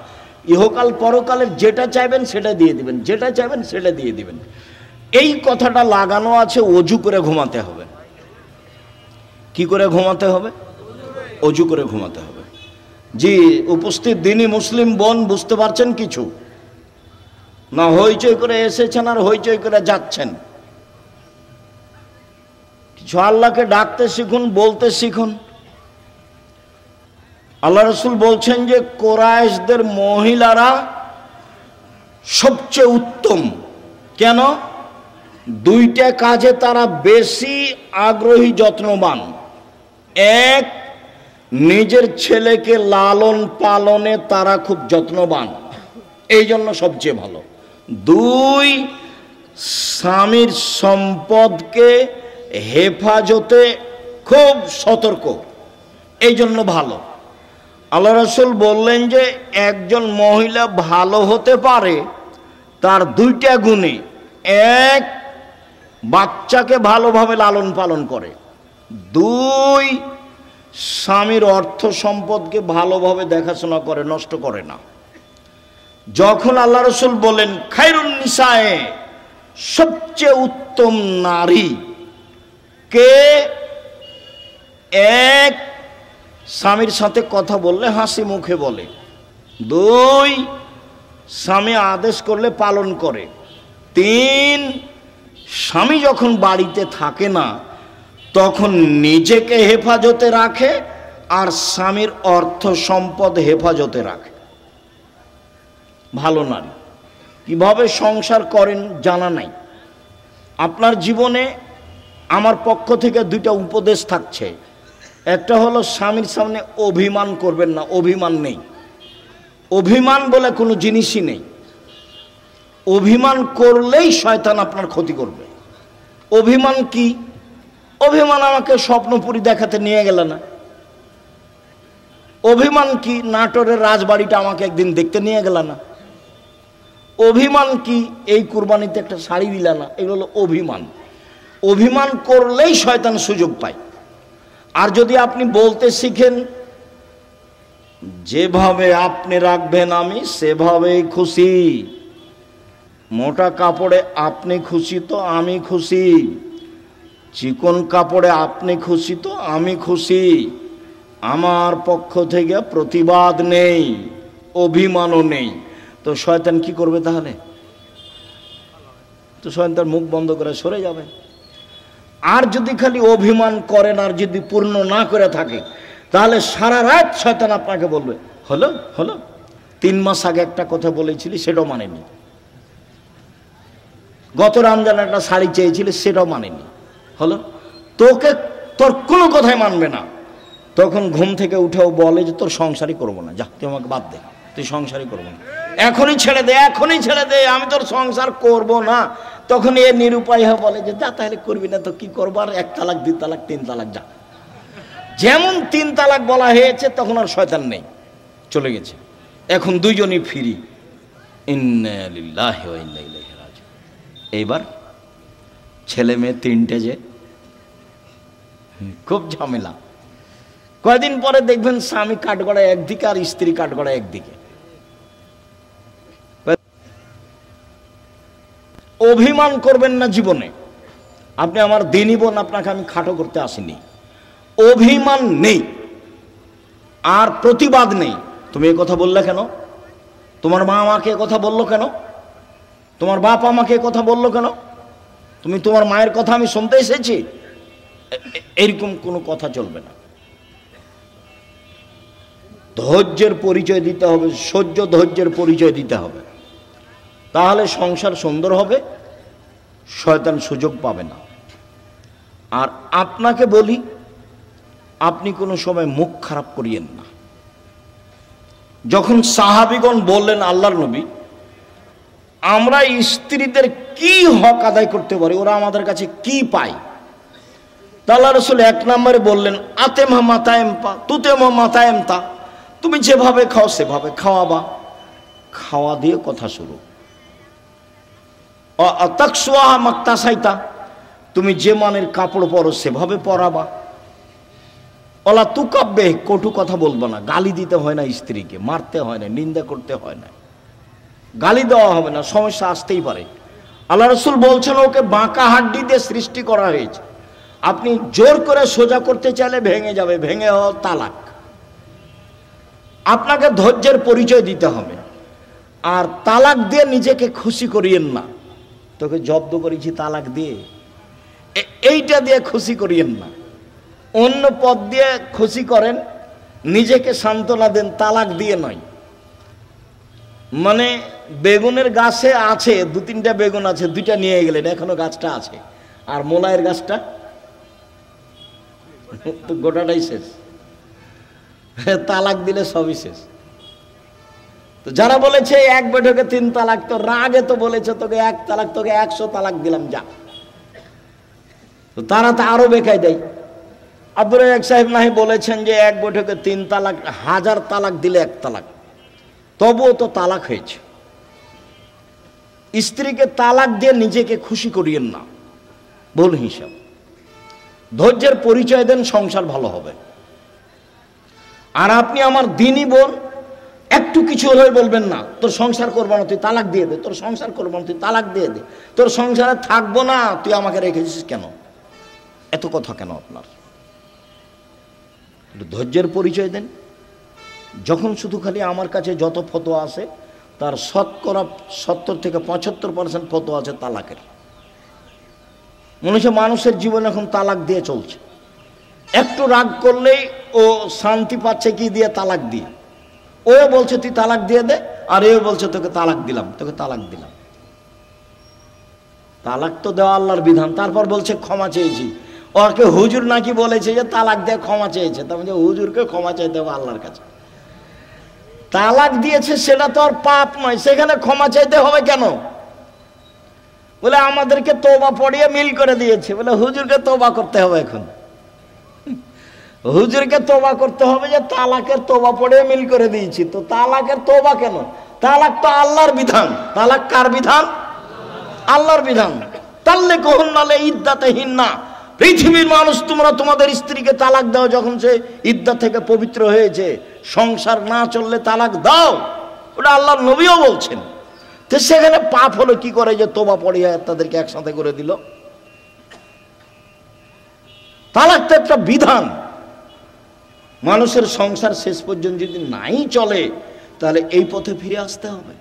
ইহকাল পরকালের যেটা চাইবেন সেটা দিয়ে দিবেন, যেটা চাইবেন সেটা দিয়ে দিবেন। এই কথাটা লাগানো আছে ওযু করে ঘুমাতে হবে। কি করে ঘুমাতে হবে? ওযু করে ঘুমাতে হবে। জি, উপস্থিত দিনী মুসলিম বোন বুঝতে পারছেন কিছু? না হইচই করে এসেছেন আর হইচই করে যাচ্ছেন? কিছু আল্লাহকে ডাকতে শিখুন, বলতে শিখুন। আল্লাহ রাসূল বলছেন যে কুরাইশদের মহিলারা সবচেয়ে উত্তম। কেন? দুইটা কাজে তারা বেশি আগ্রহী, যত্নবান। এক, নিজের ছেলেকে লালন পালনে তারা খুব যত্নবান, এই জন্য সবচেয়ে ভালো। দুই, স্বামীর সম্পদকে হেফাজতে খুব সতর্ক, এই জন্য ভালো। আল্লাহ রাসূল বললেন যে একজন মহিলা ভালো হতে পারে তার দুইটা গুণে। এক, বাচ্চাকে ভালোভাবে লালন পালন করে। দুই, স্বামীর অর্থ সম্পদকে ভালোভাবে দেখাশোনা করে, নষ্ট করে না। যখন আল্লাহ রাসূল বলেন খায়রুন নিসায়ে, সবচেয়ে উত্তম নারী কে? এক, স্বামীর সাথে কথা বললে হাসি মুখে বলে। দুই, স্বামী আদেশ করলে পালন করে। তিন, স্বামী যখন বাড়িতে থাকে না তখন নিজেকে হেফাজতে রাখে আর স্বামীর অর্থ সম্পদ হেফাজতে রাখে। ভালো নারী। কিভাবে সংসার করেন জানা নাই। আপনার জীবনে আমার পক্ষ থেকে দুইটা উপদেশ থাকছে। একটা হলো স্বামীর সামনে অভিমান করবেন না, অভিমান নেই। অভিমান বলে কোনো জিনিসই নেই। অভিমান করলেই শয়তান আপনার ক্ষতি করবে। অভিমান কি? অভিমান আমাকে স্বপ্নপুরী দেখাতে নিয়ে গেল না। অভিমান কি? নাটোরের রাজবাড়িটা আমাকে একদিন দেখতে নিয়ে গেল না। অভিমান কি? এই কুরবানিতে একটা শাড়ি দিল না। এগুলো হলো অভিমান। অভিমান করলেই শয়তান সুযোগ পায়। আর যদি আপনি বলতে শিখেন, যেভাবে আপনি রাখবেন আমি সেভাবেই খুশি, মোটা কাপড়ে আপনি খুশি তো আমি খুশি, চিকন কাপড়ে আপনি খুশি তো আমি খুশি, আমার পক্ষ থেকে প্রতিবাদ নেই, অভিমানও নেই, তো শয়তান কি করবে তাহলে? তো শয়তান মুখ বন্ধ করে সরে যাবে। আর যদি খালি অভিমান করেন আর যদি পূর্ণ না করে থাকে তাহলে সারা রাত শয়তান আপনাকে বলবে হলো হলো, 3 মাস আগে একটা কথা বলেছিলি সেটাও মানেনি, গত রমজানে একটা শাড়ি চেয়েছিলি সেটাও মানেনি, হলো। তোকে তোর কোনো কথাই মানবে না। তখন ঘুম থেকে উঠেও বলে যে তোর সংসারই করবো না, যা তুই আমাকে বাদ দে, তুই সংসারই করবো না, এখনই ছেড়ে দে, এখনই ছেড়ে দে, আমি তোর সংসার করব না। তখন এ নিরুপায় হয়ে বলে যে যা তাহলে করবি না তো কি করবো, আর 1 তালাক 2 তালাক 3 তালাক যা। যেমন 3 তালাক বলা হয়েছে তখন আর শয়তান নেই, চলে গেছে। এখন দুইজনই ফ্রি। ইন্না লিল্লাহি ওয়া ইন্না ইলাইহি রাজিউন। এইবার ছেলে মেয়ে 3টে, যে খুব ঝামেলা। কয়েকদিন পরে দেখবেন স্বামী কাঠগড়ায় একদিকে আর স্ত্রী কাঠগড়ায় একদিকে। অভিমান করবেন না জীবনে। আপনি আমার দিনী বোন, আপনাকে আমি খাটো করতে আসিনি। অভিমান নেই আর প্রতিবাদ নেই। তুমি এ কথা বললে কেন? তোমার মা আমাকে কথা বললো কেন? তোমার বাপ আমাকে কথা বললো কেন? তুমি তোমার মায়ের কথা আমি শুনতে এসেছি? এরকম কোনো কথা চলবে না। ধৈর্যের পরিচয় দিতে হবে, সহ্য ধৈর্যের পরিচয় দিতে হবে, তাহলে সংসার সুন্দর হবে, শয়তান সুযোগ পাবে না। আর আপনাকে বলি, আপনি কোনো সময় মুখ খারাপ করিয়েন না। যখন সাহাবীগণ বললেন আল্লাহর নবী আমরা স্ত্রীদের কি হক আদায় করতে পারি, ওরা আমাদের কাছে কি পায়, তা আল্লাহ রাসূল এক নম্বরে বললেন আতেমা মাতায়েমপা তুতেমা মাতায়েমতা, তুমি যেভাবে খাও সেভাবে খাওয়াবা। খাওয়া দিয়ে কথা শুরু। তাকসুয়াহা মাকতাসাইতা, তুমি যে মানের কাপড় পরো সেভাবে পরাবা। ওলা তুকাব্বে, কটু কথা বলবো না। গালি দিতে হয় না, স্ত্রীকে মারতে হয় না, নিন্দা করতে হয় না, গালি দেওয়া হবে না, সমস্যা আসতেই পারে। আল্লাহ রাসূল বলছেন ওকে বাঁকা হাড্ডি দিয়ে সৃষ্টি করা হয়েছে, আপনি জোর করে সোজা করতে চাইলে ভেঙে যাবে, ভেঙে হওয়া তালাক। আপনাকে ধৈর্যের পরিচয় দিতে হবে। আর তালাক দিয়ে নিজেকে খুশি করিয়েন না, তোকে জব্দ করেছি তালাক দিয়ে, এইটা দিয়ে খুশি করিয়েন না। অন্য পথ দিয়ে খুশি করেন, নিজেকে সান্ত্বনা দেন, তালাক দিয়ে নয়। মানে বেগুনের গাছে আছে, দু তিনটা বেগুন আছে, দুইটা নিয়ে গেলেন, এখনো গাছটা আছে, আর মোলায়ের গাছটা তো গোটাটাই শেষ। তালাক দিলে সবই শেষ। তো যারা বলেছে এক বৈঠকে 3 তালাক, তো রাগে তো বলেছে তোকে 1 তালাক, তোকে 100 তালাক দিলাম যা, তো তারা তো আরো বেকায় দেয়। আব্দুর রাজ্জাক সাহেব নাহি বলেছেন যে এক বৈঠকে 3 তালাক, 1000 তালাক দিলে 1 তালাক, তবুও তো তালাক হয়েছে। স্ত্রীকে তালাক দিয়ে নিজেকে খুশি করিয়েন না, ভুল হিসাব। ধৈর্যের পরিচয় দেন, সংসার ভালো হবে। আর আপনি আমার দিনী বোন, একটু কিছু হলে বলবেন না তোর সংসার করবো না, তুই তালাক দিয়ে দে, তোর সংসার করবো না, তুই তালাক দিয়ে দে, তোর সংসারে থাকবো না, তুই আমাকে রেখেছিস কেন, এত কথা কেন আপনার? ধৈর্যের পরিচয় দেন। যখন শুধু খালি আমার কাছে যত ফতোয়া আছে তার শতকরা 70 থেকে 75% ফতোয়া আছে তালাকের। মানুষের জীবন এখন তালাক দিয়ে চলছে। একটু রাগ করলেই ও শান্তি পাচ্ছে কি দিয়ে, তালাক দিয়ে। ও বলছে তুই তালাক দিয়ে দে, আর এও বলছে তোকে তালাক দিলাম, তোকে তালাক দিলাম। তালাক তো দেওয়া আল্লাহর বিধান, তারপর বলছে ক্ষমা চেয়েছি। ওকে হুজুর নাকি বলেছে যে তালাক দিয়ে ক্ষমা চেয়েছে, তার মানে হুজুরকে ক্ষমা চাইতে হবে আল্লাহর কাছে। তালাক দিয়েছে সেটা তো আর পাপ নয়, সেখানে ক্ষমা চাইতে হবে কেন? বলে আমাদেরকে তওবা পড়িয়ে মিল করে দিয়েছে, বলে হুজুরকে তওবা করতে হবে। এখন হুজুরকে তওবা করতে হবে যে তালাকের তওবা পড়িয়ে মিল করে দিয়েছি, তো তালাকের তওবা কেন? তালাক তো আল্লাহর বিধান। তালাক কার বিধান? আল্লাহর বিধান। তাল্লিকুহুন্না লিইদ্দাতিহিন্না, পৃথিবীর মানুষ তোমরা তোমাদের স্ত্রীকে তালাক দাও যখন সে ইদ্দাত থেকে পবিত্র হয়েছে, সংসার না চললে তালাক দাও, ওটা আল্লাহর নবীও বলছেন। তো সেখানে পাপ হলো কি করে যে তওবা পড়িয়ে তাদেরকে একসাথে করে দিল? তালাক তো একটা বিধান। মানুষের সংসার শেষ পর্যন্ত যদি নাই চলে তাহলে এই পথে ফিরে আসতে হবে।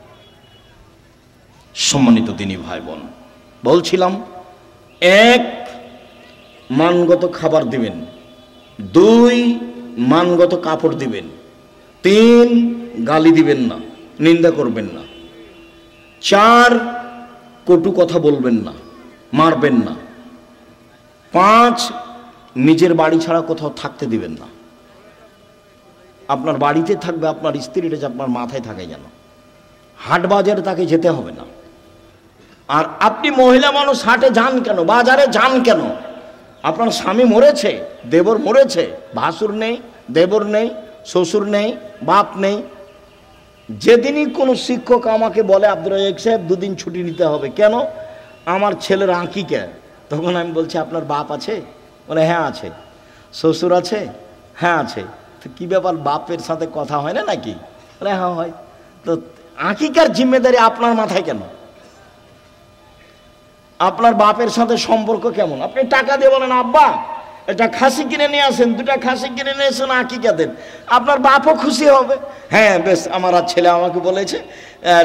সম্মানিত দিনী ভাই বোন, বলছিলাম 1 মানগত খাবার দিবেন, 2 মানগত কাপড় দিবেন, 3 গালি দিবেন না, নিন্দা করবেন না, 4 কটু কথা বলবেন না, মারবেন না, 5 নিজের বাড়ি ছাড়া কোথাও থাকতে দিবেন না। আপনার বাড়িতে থাকবে, আপনার স্ত্রীটা যে আপনার মাথায় থাকে যেন, হাট বাজারে তাকে যেতে হবে না। আর আপনি মহিলা মানুষ হাটে যান কেন, বাজারে যান কেন? আপনার স্বামী মরেছে, দেবর মরেছে, ভাসুর নেই, দেবর নেই, শ্বশুর নেই, বাপ নেই। যেদিনই কোনো শিক্ষক আমাকে বলে আব্দুর রাজ্জাক সাহেব 2 দিন ছুটি নিতে হবে, কেন? আমার ছেলের আঁকিকা, তখন আমি বলছি আপনার বাপ আছে? বলে হ্যাঁ আছে। শ্বশুর আছে? হ্যাঁ আছে। তো কী ব্যাপার, বাপের সাথে কথা হয় না নাকি? বলে হ্যাঁ হয়। তো আঁকিকার জিম্মেদারি আপনার মাথায় কেন? আপনার বাপের সাথে সম্পর্ক কেমন? আপনি টাকা দিয়ে বলেন, আব্বা এটা খাসি কিনে নিয়ে আসেন, 2টা খাসি কিনে নিয়ে এসেন, আকিকা দেন। আপনার বাপও খুশি হবে, হ্যাঁ বেশ, আমার আর ছেলে আমাকে বলেছে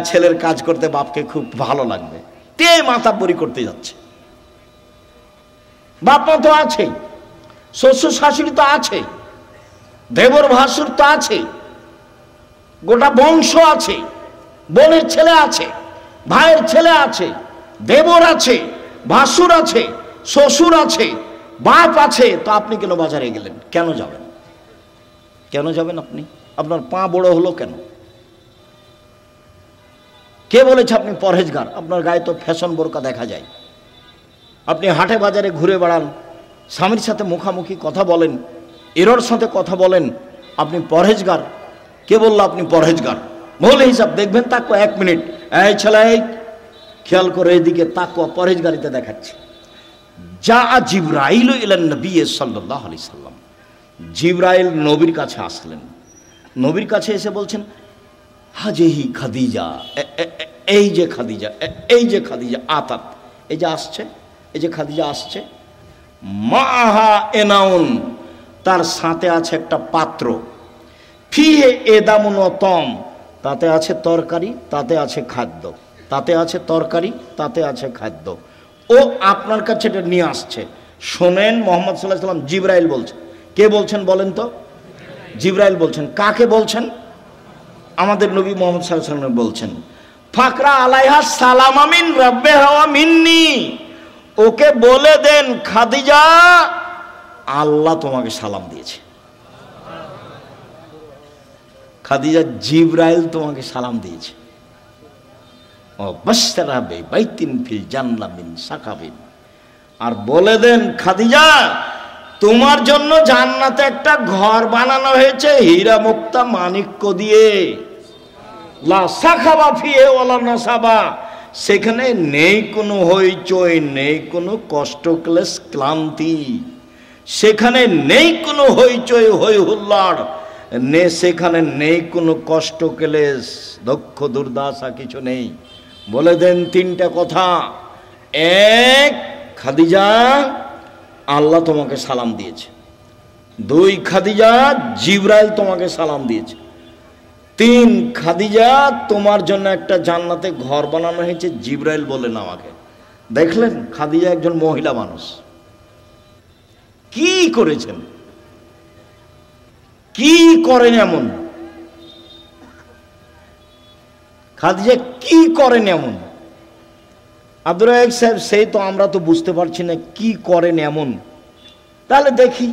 ছেলের কাজ করতে বাপকে খুব ভালো লাগবে, তে মাতাব্বরি করতে যাচ্ছে। বাপ মা তো আছেই, শ্বশুর শাশুড়ি তো আছে, দেবর ভাসুর তো আছে, গোটা বংশ আছে, বোনের ছেলে আছে, ভাইয়ের ছেলে আছে, দেবর আছে, ভাসুর আছে, শ্বশুর আছে, বাপ আছে। তো আপনি কেন বাজারে গেলেন? কেন যাবেন? কেন যাবেন আপনি? আপনার পা বড় হলো কেন? কে বলেছে আপনি পরহেজগার? আপনার গায়ে তো ফ্যাশন বোরকা দেখা যায়। আপনি হাটে বাজারে ঘুরে বেড়ান, স্বামীর সাথে মুখামুখি কথা বলেন, এরর সাথে কথা বলেন, আপনি পরহেজগার? কে বললো আপনি পরহেজগার? মহলে হিসাব দেখবেন, তাকো 1 মিনিট, এই ছেলে খেয়াল করে এদিকে তাকো, পরহেজগারিতে দেখাচ্ছে। যা জিবরাইল ইলান নবী সাল্লাল্লাহু আলাইহি সাল্লাম, জিবরাইল নবীর কাছে আসলেন। নবীর কাছে এসে বলছেন, হাজেহি খাদিজা, এই যে খাদিজা, এই যে খাদিজা আতাত, এই যে আসছে, এই যে খাদিজা আসছে, মাহা এনাউন, তার সাথে আছে একটা পাত্র, ফিহে এদামুন ওয়া তম, তাতে আছে তরকারি, তাতে আছে খাদ্য, তাতে আছে তরকারি, তাতে আছে খাদ্য। ও আপনার কাছে এটা নিয়ে আসছে। শোনেন, মুহাম্মদ সাল্লাল্লাহু আলাইহি ওয়াসাল্লাম জিবরাইল বলছেন। কে বলছেন বলেন তো? জিবরাইল বলছেন। কাকে বলছেন? আমাদের নবী মুহাম্মদ সাল্লাল্লাহু আলাইহি ওয়াসাল্লাম বলছেন, ফাকরা আলাইহা সালাম মিন রাব্বিহা ওয়া মিন্নি, ওকে বলে দেন খাদিজা আল্লাহ তোমাকে সালাম দিয়েছে। খাদিজা, জিবরাইল তোমাকে সালাম দিয়েছে। ও বাশশারা বে বাইতিন ফিল জান্নাহ মিন সাকাবিন, আর বলে দেন খাদিজা তোমার জন্য জান্নাতে একটা ঘর বানানো হয়েছে হীরা মুক্তা মাণিক্য দিয়ে, লা সাখাবা ফিহে ওয়ালা নাসাবা, সেখানে নেই কোনো হইচই, নেই কোনো কষ্ট ক্লেশ ক্লান্তি, সেখানে নেই কোনো হইচই হই হুল্লাড়, সেখানে নেই কোনো কষ্ট ক্লেশ দুঃখ দুর্দশা, কিছু নেই। বলে দেন 3টা কথা। 1, খাদিজা আল্লাহ তোমাকে সালাম দিয়েছে। 2, খাদিজা জিবরাইল তোমাকে সালাম দিয়েছে। 3, খাদিজা তোমার জন্য একটা জান্নাতে ঘর বানানো হয়েছে, জিবরাইল বলেন আমাকে। দেখলেন, খাদিজা একজন মহিলা মানুষ, কি করেছেন, কি করেন এমন? খাদিজা কি করেন এমন? আব্দুর রাজ্জাক সাহেব, সেই তো আমরা তো বুঝতে পারছি না কি করেন এমন। তাহলে দেখি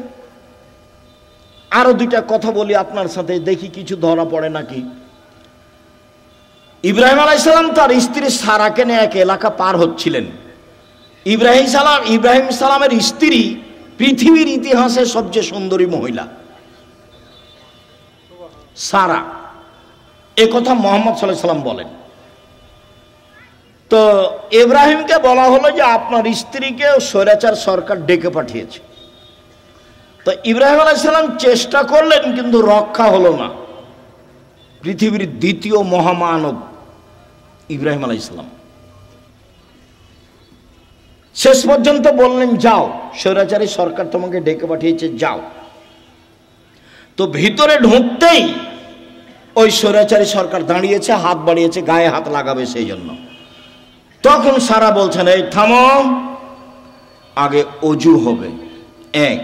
আরো 2টা কথা বলি আপনার সাথে, দেখি কিছু ধরা পড়ে নাকি। ইব্রাহিম আলাইহিস সালাম তার স্ত্রী সারাকে নিয়ে এক এলাকা পার হচ্ছিলেন। ইব্রাহিম সালামের স্ত্রী পৃথিবীর ইতিহাসে সবচেয়ে সুন্দরী মহিলা সারা, এ কথা মুহাম্মদ সাল্লাল্লাহু আলাইহি সাল্লাম বলেন। তো ইব্রাহিমকে বলা হলো যে আপনার স্ত্রীকে স্বৈরাচার সরকার ডেকে পাঠিয়েছে। তো ইব্রাহিম আলাইহিস সালাম চেষ্টা করলেন, কিন্তু রক্ষা হলো না। পৃথিবীর 2য় মহামানব ইব্রাহিম আলাইহিস সালাম শেষ পর্যন্ত বললেন, যাও, স্বৈরাচারী সরকার তোমাকে ডেকে পাঠিয়েছে, যাও। তো ভিতরে ঢুকতেই ওই স্বৈরাচারী সরকার দাঁড়িয়েছে, হাত বাড়িয়েছে, গায়ে হাত লাগাবে সেই জন্য। তখন সারা বলছেন, এই থামো, আগে অজু হবে, 1,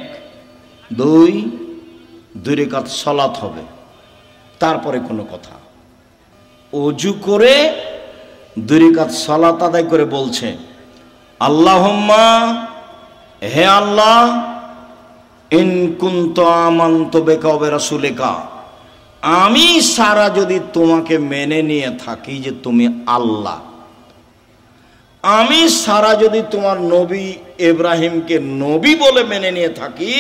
2 রাকাত সালাত হবে, তারপরে কোনো কথা। অজু করে 2 রাকাত সালাত আদায় করে বলছে, আল্লাহুম্মা, হে আল্লাহ, ইন কুনতু আমানতু বিকা ওয়া রাসূলিকা, আমি সারা যদি তোমাকে মেনে নিয়ে থাকি যে তুমি আল্লাহ, আমি সারা যদি তোমার নবী ইব্রাহিমকে নবী বলে মেনে নিয়ে থাকি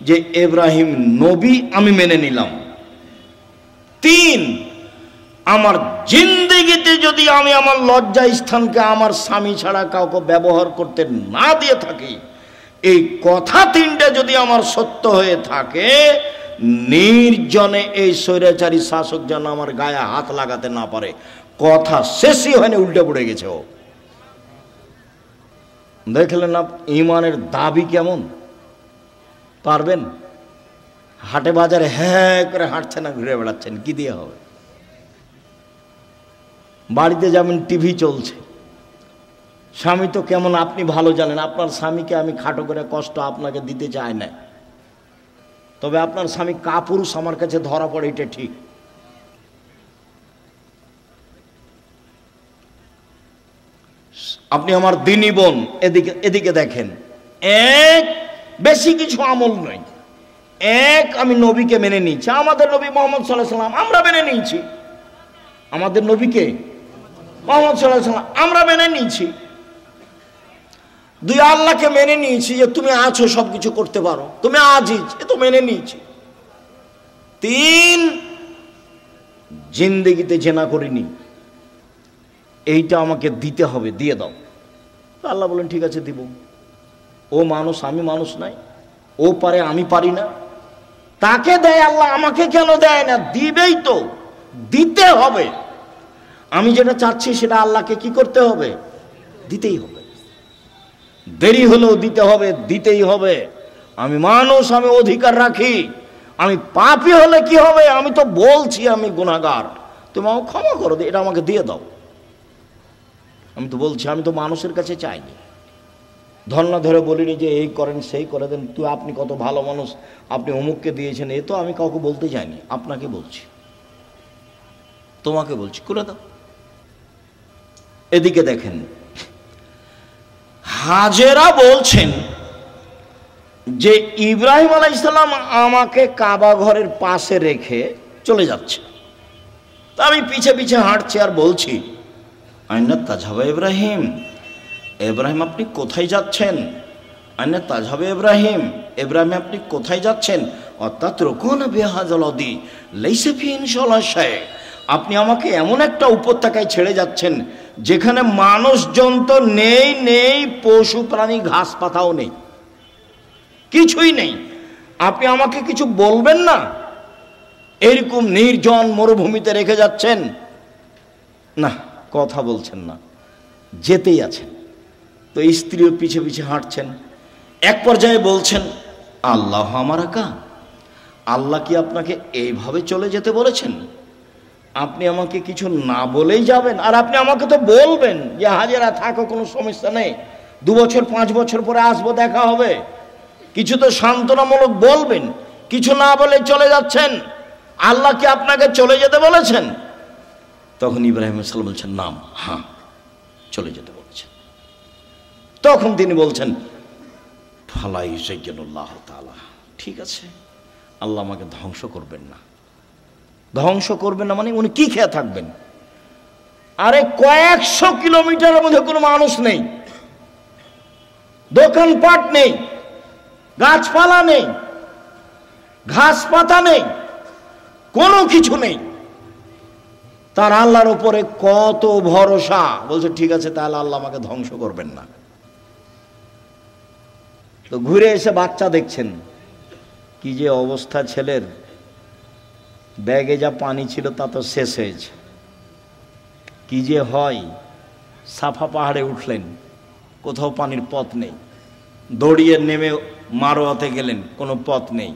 যে ইব্রাহিম নবী, আমি মেনে নিলাম। 3, আমার জিন্দেগিতে যদি আমি আমার লজ্জা স্থানকে আমার স্বামী ছাড়া কাউকে ব্যবহার করতে না দিয়ে থাকি, এই কথা 3টা যদি আমার সত্য হয়ে থাকে, নির্জনে এই স্বৈরাচারী শাসক যেন আমার গায়ে হাত লাগাতে না পারে। কথা শেষই হয়নি, উল্টে পড়ে গেছে ও। দেখলেন না ইমানের দাবি কেমন? পারবেন? হাটে বাজারে হ্যাঁ করে হাঁটছেন না, ঘুরে বেড়াচ্ছেন, কি দিয়ে হবে? বাড়িতে যাবেন, টিভি চলছে, স্বামী তো কেমন আপনি ভালো জানেন। আপনার স্বামীকে আমি খাটো করে কষ্ট আপনাকে দিতে চাই না, তবে আপনার স্বামী কাপুরুষ আমার কাছে ধরা পড়ে, এটা ঠিক। আপনি আমার দিনী বোন, এদিকে এদিকে দেখেন, এক বেশি কিছু আমল নয়, এক আমি নবীকে মেনে নিয়েছি, আমাদের নবী মুহাম্মদ সাল্লাল্লাহু আলাইহি ওয়াসাল্লাম আমরা মেনে নিয়েছি, আমাদের নবীকে মুহাম্মদ সাল্লাল্লাহু আলাইহি ওয়াসাল্লাম আমরা মেনে নিয়েছি। দুই, আল্লাহকে মেনে নিয়েছি যে তুমি আছো, সব কিছু করতে পারো, তুমি আজিজ, এ তো মেনে নিয়েছি। তিন, জিন্দেগিতে জেনা করিনি, এইটা আমাকে দিতে হবে, দিয়ে দাও। আল্লাহ বলেন ঠিক আছে দিব। ও মানুষ, আমি মানুষ নাই, ও পারে আমি পারি না, তাকে দেয় আল্লাহ, আমাকে কেন দেয় না? দিবেই তো, দিতে হবে। আমি যেটা চাচ্ছি সেটা আল্লাহকে কি করতে হবে? দিতেই হবে, দেরি হলেও দিতে হবে, দিতেই হবে। আমি মানুষ, আমি অধিকার রাখি। আমি পাপী হলে কি হবে? আমি তো বলছি আমি গুনাহগার, তুমি আমাকে ক্ষমা করো, এটা আমাকে দিয়ে দাও। আমি তো বলছি, আমি তো মানুষের কাছে চাইনি, ধর্ণা ধরে বলিনি যে এই করেন সেই করে দেন, তুই আপনি কত ভালো মানুষ, আপনি অমুককে দিয়েছেন, এ তো আমি কাউকে বলতে চাইনি, আপনাকে বলছি, তোমাকে বলছি, করে দাও। এদিকে দেখেন, হাজেরা বলছেন যে ইব্রাহিম আলাইহিস সালাম আমাকে কাবা ঘরের পাশে রেখে চলে যাচ্ছে, তা আমি পিছে পিছে হাঁটছি আর বলছি, আইনা তাজহাবা ইব্রাহিম, ইব্রাহিম আপনি কোথায় যাচ্ছেন? আইনা তাজহাবা ইব্রাহিম, ইব্রাহিম আপনি কোথায় যাচ্ছেন? অর্থাৎ রকুন বিহাযালদি লাইসা ফি ইনশাআল্লাহ শাই, আপনি আমাকে এমন একটা উপত্যকায় ছেড়ে যাচ্ছেন যেখানে মানুষজন তো নেই, নেই পশু প্রাণী, ঘাস পাতাও নেই, কিছুই নেই, আপনি আমাকে কিছু বলবেন না? এরকম নির্জন মরুভূমিতে রেখে যাচ্ছেন, না কথা বলছেন না, যেতেই আছেন। তো স্ত্রীও পিছে পিছে হাঁটছেন, এক পর্যায়ে বলছেন, আল্লাহ আমারাকা, আল্লাহ কি আপনাকে এইভাবে চলে যেতে বলেছেন? আপনি আমাকে কিছু না বলেই যাবেন? আর আপনি আমাকে তো বলবেন যে হাজেরা থাকো, কোনো সমস্যা নেই, 2 বছর 5 বছর পরে আসবো, দেখা হবে, কিছু তো সান্ত্বনামূলক বলবেন, কিছু না বলে চলে যাচ্ছেন। আল্লাহ কি আপনাকে চলে যেতে বলেছেন? তখন ইব্রাহিম আলাইহিস সালাম বলছেন, নাম, হ্যাঁ চলে যেতে বলেছেন। তখন তিনি বলছেন, ফালাই সাইয়্যিদুল্লাহ তাআলা, ঠিক আছে, আল্লাহ আমাকে ধ্বংস করবেন না। ধ্বংস করবেন না মানে উনি কি খেয়ে থাকবেন? আরে কয়েকশো কিলোমিটারের মধ্যে কোনো মানুষ নেই, দোকানপাট নেই, গাছপালা নেই, ঘাস পাতা নেই, কোনো কিছু নেই, তার আল্লাহর উপরে কত ভরসা। বলছে ঠিক আছে, তাহলে আল্লাহ আমাকে ধ্বংস করবেন না। তো ঘুরে এসে বাচ্চা দেখছেন, কি যে অবস্থা ছেলের, ব্যাগে যা পানি ছিল তা তো শেষ হয়েছে, কি যে হয়। সাফা পাহাড়ে উঠলেন, কোথাও পানির পথ নেই, দৌড়িয়ে নেমে মারোয়াতে গেলেন, কোনো পথ নেই।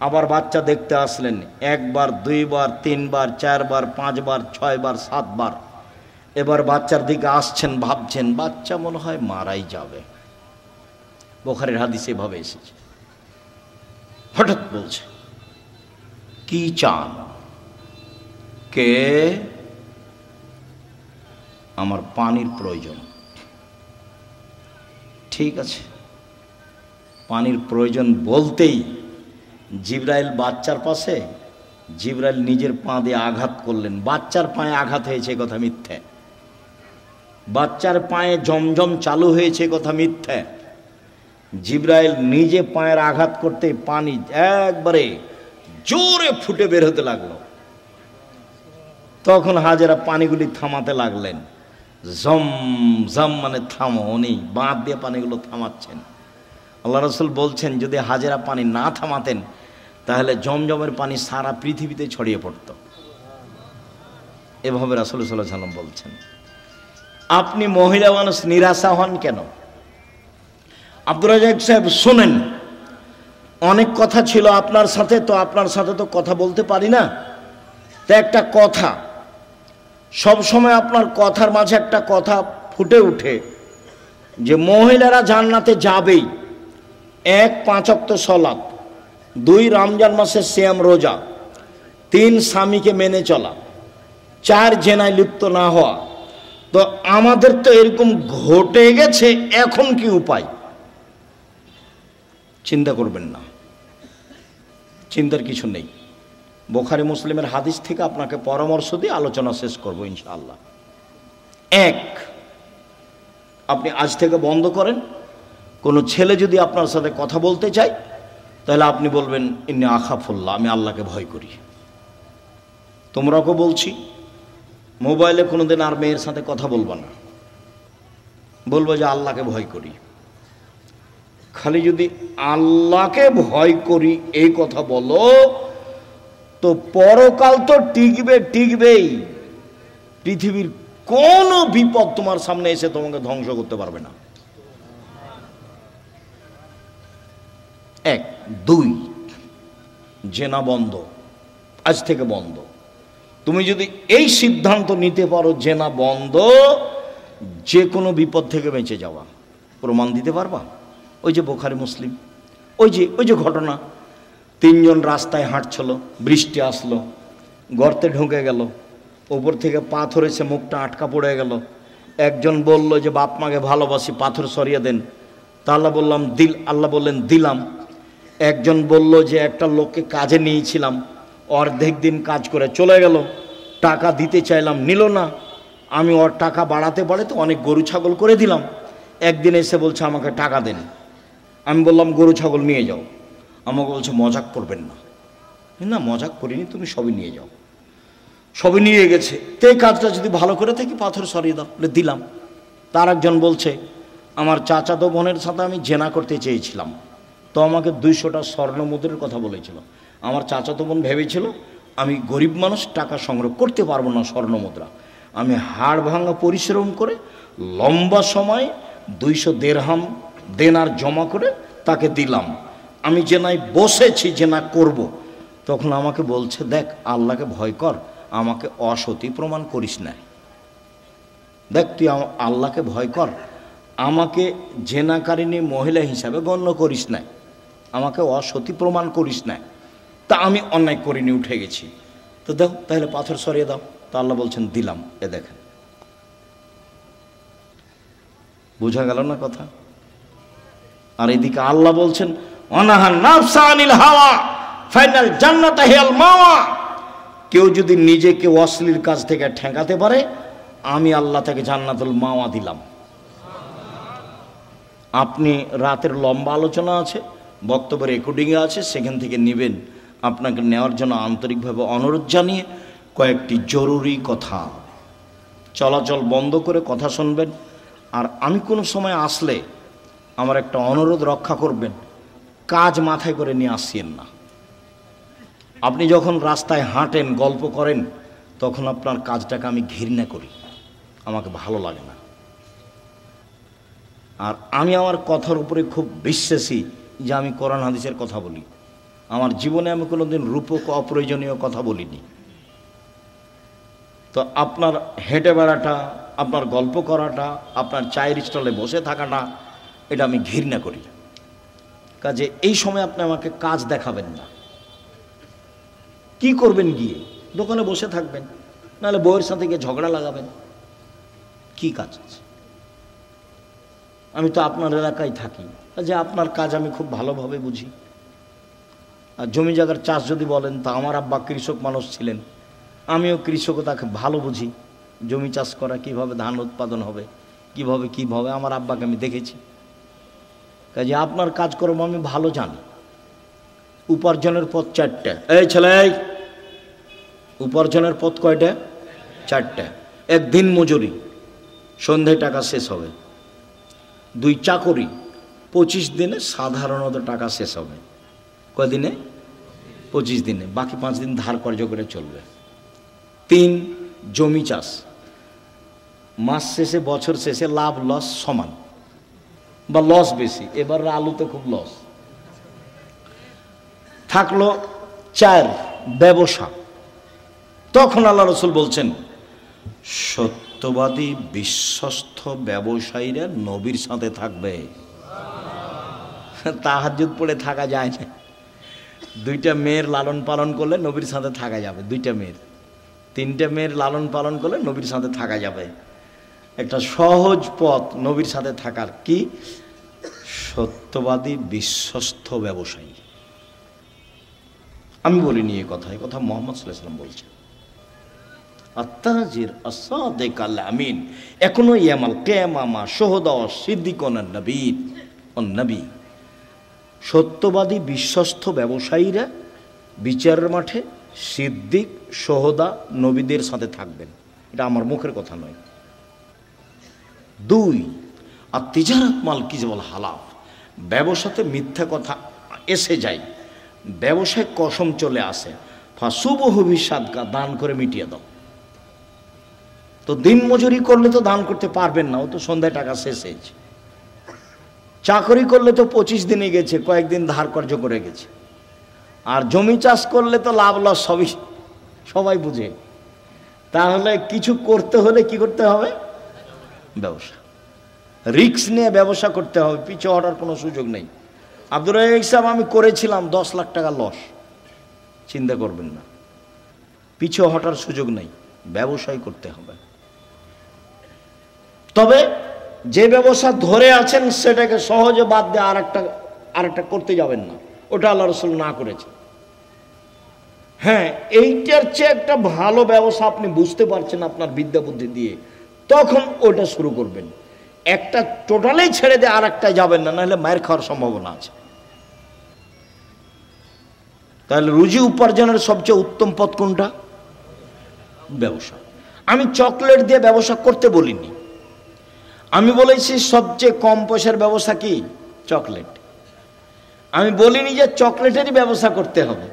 আবার বাচ্চা দেখতে আসলেন, 1 বার 2 বার 3 বার 4 বার 5 বার 6 বার 7 বার। এবার বাচ্চার দিকে আসছেন, ভাবছেন বাচ্চা মনে হয় মারাই যাবে, বুখারীর হাদিসে এভাবে এসেছে। হঠাৎ বলছে, কি চান? কে? আমার পানির প্রয়োজন। ঠিক আছে, পানির প্রয়োজন বলতেই জিবরাইল বাচ্চার পাশে, জিবরাইল নিজের পা দিয়ে আঘাত করলেন। বাচ্চার পায়ে আঘাত হয়েছে কথা মিথ্যে, বাচ্চার পায়ে জমজম চালু হয়েছে কথা মিথ্যে। জিবরাইল নিজে পায়ের আঘাত করতে পানি একবারে জোরে ফুটে বের হতে লাগলো। তখন হাজেরা পানিগুলি থামাতে লাগলেন, জম জম মানে থামো, উনি বাঁধ দিয়ে পানিগুলো থামাচ্ছেন। আল্লাহ রাসূল বলছেন, যদি হাজেরা পানি না থামাতেন তাহলে জমজমের পানি সারা পৃথিবীতে ছড়িয়ে পড়ত। এভাবে রাসূল সাল্লাল্লাহু আলাইহি ওয়াসাল্লাম বলছেন। আপনি মহিলা মানুষ নিরাশা হন কেন? আব্দুর রাজ্জাক সাহেব শোনেন, অনেক কথা ছিল আপনার সাথে, তো আপনার সাথে তো কথা বলতে পারি না। তো একটা কথা, সব সময় আপনার কথার মাঝে একটা কথা ফুটে ওঠে যে মহিলারা জান্নাতে যাবেই। 1 5 ওয়াক্ত সালাত, 2 রমজান মাসের সিয়াম রোজা, 3 স্বামীকে মেনে চলা, 4 জেনায় লিপ্ত না হওয়া। তো আমাদের তো এরকম ঘটে গেছে, এখন কি উপায়? চিন্তা করবেন না, চিন্তার কিছু নেই। বুখারী মুসলিমের হাদিস থেকে আপনাকে পরামর্শ দিয়ে আলোচনা শেষ করব ইনশাআল্লাহ। 1, আপনি আজ থেকে বন্ধ করেন, কোনো ছেলে যদি আপনার সাথে কথা বলতে চায় তাহলে আপনি বলবেন ইন্নী আখাফুল্লাহ, আমি আল্লাহকে ভয় করি। তোমরাকে বলছি, মোবাইলে কোনোদিন আর মেয়ের সাথে কথা বলবা না, বলবো যে আল্লাহকে ভয় করি। খালি যদি আল্লাহকে ভয় করি এই কথা বলো, তো পরকাল তো টিকবেই। পৃথিবীর কোনো বিপদ তোমার সামনে এসে তোমাকে ধ্বংস করতে পারবে না। 1, 2, জেনা বন্ধ, আজ থেকে বন্ধ। তুমি যদি এই সিদ্ধান্ত নিতে পারো জেনা বন্ধ, যে কোনো বিপদ থেকে বেঁচে যাওয়া। প্রমাণ দিতে পারবা? ওই যে বুখারী মুসলিম, ওই যে ঘটনা, 3 জন রাস্তায় হাঁটছিল, বৃষ্টি আসলো, গর্তে ঢুকে গেল, ওপর থেকে পাথর এসে মুখটা আটকা পড়ে গেল। একজন বলল যে বাপ মাকে ভালোবাসি, পাথর সরিয়ে দেন। তা আল্লাহ বললেন দিলাম। একজন বলল যে একটা লোককে কাজে নিয়েছিলাম, অর্ধেক দিন কাজ করে চলে গেল, টাকা দিতে চাইলাম, নিল না। আমি ওর টাকা বাড়াতে অনেক গরু ছাগল করে দিলাম। একদিন এসে বলছে আমাকে টাকা দেন। আমি বললাম গরু ছাগল নিয়ে যাও। আমাকে বলছে মজাক করবেন না। না, মজাক করিনি, তুমি সবই নিয়ে যাও। সবই নিয়ে গেছে। তো এই কাজটা যদি ভালো করে থাকি পাথর সরিয়ে দাও, বলে দিলাম। তার একজন বলছে আমার চাচাতো বোনের সাথে আমি জেনা করতে চেয়েছিলাম, তো আমাকে 200টা স্বর্ণ মুদ্রার কথা বলেছিল। আমার চাচাতো বোন ভেবেছিল আমি গরিব মানুষ, টাকা সংগ্রহ করতে পারবো না স্বর্ণ মুদ্রা। আমি হাড় ভাঙা পরিশ্রম করে লম্বা সময় 200 দিরহাম দেনার জমা করে তাকে দিলাম। আমি জেনায় বসেছি, জেনা করব। তখন আমাকে বলছে দেখ আল্লাহকে ভয় কর, আমাকে অসতী প্রমাণ করিস না। দেখ তুই আল্লাহকে ভয় কর, আমাকে জেনাকারিনী মহিলা হিসাবে গণ্য করিস না, আমাকে অসতী প্রমাণ করিস না। তা আমি অন্যায় করিনি, উঠে গেছি। তো দেখো তাহলে পাথর সরিয়ে দাও। তা আল্লাহ বলছেন দিলাম। এ দেখেন, বোঝা গেল না কথা? আর এদিকে আল্লাহ বলছেন অনাহা নাফসা আনিল হাওয়া ফাইনাল জান্নাত হিয়াল মাওয়া। কেউ যদি নিজেকে অশ্লীল কাজ থেকে ঠেকাতে পারে, আমি আল্লাহ তাকে জান্নাতুল মাওয়া দিলাম। আপনি রাতের লম্বা আলোচনা আছে, বক্তব্যের রেকর্ডিংয়ে আছে, সেখান থেকে নেবেন। আপনাকে নেওয়ার জন্য আন্তরিকভাবে অনুরোধ জানিয়ে কয়েকটি জরুরি কথা, চলাচল বন্ধ করে কথা শুনবেন। আর আমি কোনো সময় আসলে আমার একটা অনুরোধ রক্ষা করবেন, কাজ মাথায় করে নিয়ে আসছেন না। আপনি যখন রাস্তায় হাঁটেন, গল্প করেন, তখন আপনার কাজটাকে আমি ঘৃণা করি, আমাকে ভালো লাগে না। আর আমি আমার কথার উপরে খুব বিশ্বাসী যে আমি কোরআন হাদিসের কথা বলি। আমার জীবনে আমি কোনোদিন রূপক অপ্রয়োজনীয় কথা বলিনি। তো আপনার হেঁটে বেড়াটা, আপনার গল্প করাটা, আপনার চায়ের স্টলে বসে থাকাটা, এটা আমি ঘৃণা করি। কাজে এই সময় আপনি আমাকে কাজ দেখাবেন না। কি করবেন? গিয়ে দোকানে বসে থাকবেন, নাহলে বউয়ের সাথে গিয়ে ঝগড়া লাগাবেন। কি কাজ আছে? আমি তো আপনার এলাকায় থাকি, যে আপনার কাজ আমি খুব ভালোভাবে বুঝি। আর জমি জায়গার চাষ যদি বলেন, তা আমার আব্বা কৃষক মানুষ ছিলেন, আমিও কৃষকতাকে ভালো বুঝি। জমি চাষ করা, কিভাবে ধান উৎপাদন হবে, কিভাবে আমার আব্বাকে আমি দেখেছি। কাজে আপনার কাজকর্ম আমি ভালো জানি। উপার্জনের পথ 4টা। এই ছেলে, উপার্জনের পথ কয়টা? 4টা। 1 দিন মজুরি, সন্ধ্যায় টাকা শেষ হবে। 2 চাকরি, 25 দিনে সাধারণত টাকা শেষ হবে। কয়দিনে? 25 দিনে, বাকি 5 দিন ধার কর্য করে চলবে। 3 জমি চাষ, মাস শেষে বছর শেষে লাভ লস সমান। বা লস বেশি, এবার আলুতে খুব লস। থাকলো 4 ব্যবসা। তখন আল্লাহ রসুল বলছেন সত্যবাদী বিশ্বস্ত ব্যবসায়ীরা নবীর সাথে থাকবে। তাহাজ্জুদ পড়ে থাকা যায় না। 2টা মেয়ের লালন পালন করলে নবীর সাথে থাকা যাবে, 2টা মেয়ের, 3টে মেয়ের লালন পালন করলে নবীর সাথে থাকা যাবে। একটা সহজ পথ নবীর সাথে থাকার, কি? সত্যবাদী বিশ্বস্ত ব্যবসায়ী। আমি বলিনি এই কথা, এই কথা মুহাম্মদ সাল্লাল্লাহু আলাইহি ওয়াসাল্লাম বলছেন। আত-তাজির আস-সাদিক আল-আমিন এখনো ইয়ামাল কিয়ামা শুহাদা সিদ্দিকুন নবীন ও নবী। সত্যবাদী বিশ্বস্ত ব্যবসায়ীরা বিচারের মাঠে সিদ্দিক, শুহাদা, নবীদের সাথে থাকবেন। এটা আমার মুখের কথা নয়। 2 আর তিজারাত মাল কিজবাল হালাফ, ব্যবসাতে মিথ্যা কথা এসে যায়, ব্যবসায় কসম চলে আসে, ফাসুবহু বিসাদকা, দান করে মিটিয়ে দাও। তো দিন মজুরি করলে তো দান করতে পারবেন না, ও তো সন্ধ্যায় টাকা শেষ হয়েছে। চাকরি করলে তো 25 দিনে গেছে, কয়েকদিন ধার কর্য করে গেছে। আর জমি চাষ করলে তো লাভ লস সবাই বুঝে। তাহলে কিছু করতে হলে কি করতে হবে? ব্যবসা, রিস্ক নিয়ে ব্যবসা করতে হবে, পিছু হটার কোনো সুযোগ নেই। আব্দুর রাজ্জাক সাহেব, আমি করেছিলাম 10 লাখ টাকা লস, চিন্তা করবেন না, পিছু হটার সুযোগ নেই, ব্যবসায় করতে হবে। তবে যে ব্যবসা ধরে আছেন সেটাকে সহজে বাদ দিয়ে আরেকটা করতে যাবেন না, ওটা আল্লাহ রাসূল না করেছে। হ্যাঁ, এইটার চেয়ে একটা ভালো ব্যবসা আপনি বুঝতে পারছেন আপনার বিদ্যা বুদ্ধি দিয়ে, তখন ওটা শুরু করবেন। একটা টোটালেই ছেড়ে দিয়ে আরেকটা যাবেন না, নাহলে মায়ের খাওয়ার সম্ভাবনা আছে। তাহলে রুজি উপার্জনের সবচেয়ে উত্তম পথ কোনটা? ব্যবসা। আমি চকলেট দিয়ে ব্যবসা করতে বলিনি, আমি বলেছি সবচেয়ে কম পয়সার ব্যবসা কি? চকলেট। আমি বলিনি যে চকলেটেরই ব্যবসা করতে হবে।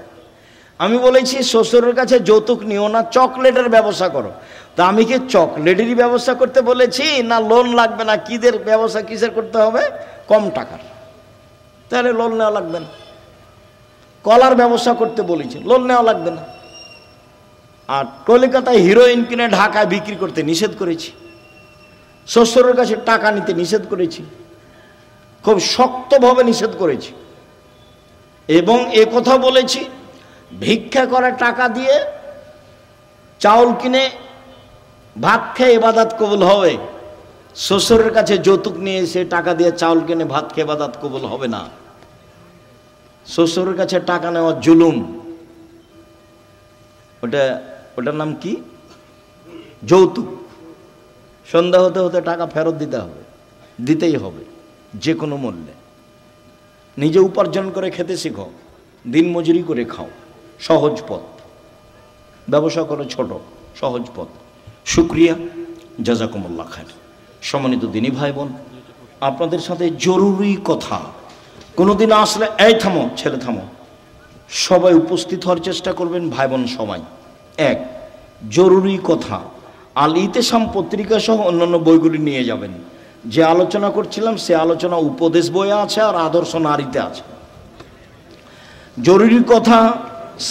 আমি বলেছি শ্বশুরের কাছে যৌতুক নিও না, চকলেটের ব্যবসা করো। তা আমি কি চকলেটেরই ব্যবসা করতে বলেছি, না লোন লাগবে না কিদের ব্যবসা কিসের করতে হবে? কম টাকার, তাহলে লোন নেওয়া লাগবে না। কলার ব্যবসা করতে বলেছি, লোন নেওয়া লাগবে না। আর কলকাতায় হিরোইন কিনে ঢাকায় বিক্রি করতে নিষেধ করেছি, শ্বশুরের কাছে টাকা নিতে নিষেধ করেছি, খুব শক্তভাবে নিষেধ করেছি। এবং এ কথা বলেছি, ভিক্ষা করে টাকা দিয়ে চাউল কিনে ভাত খেয়ে ইবাদত কবুল হবে, শ্বশুরের কাছে যৌতুক নিয়ে এসে টাকা দিয়ে চাউল কিনে ভাত খেয়ে ইবাদত কবুল হবে না। শ্বশুরের কাছে টাকা নেওয়া জুলুম, ওটার নাম কি? যৌতুক। সন্ধ্যা হতে হতে টাকা ফেরত দিতে হবে, দিতেই হবে যে কোনো মূল্যে। নিজে উপার্জন করে খেতে শিখো, দিন মজুরি করে খাও, সহজ পথ। ব্যবসা করো ছোট, সহজ পথ। শুকরিয়া, জাযাকুমুল্লাহ খায়র। সম্মানিত দিনী ভাই বোন, আপনাদের সাথে জরুরি কথা, কোনোদিন আসলে এই থামো, ছেলে থামো, সবাই উপস্থিত হওয়ার চেষ্টা করবেন, ভাই বোন সবাই। 1 জরুরি কথা, আল ইতিসাম পত্রিকা সহ অন্যান্য বইগুলি নিয়ে যাবেন। যে আলোচনা করছিলাম সে আলোচনা উপদেশ বইয়ে আছে আর আদর্শ নারীতে আছে। জরুরি কথা,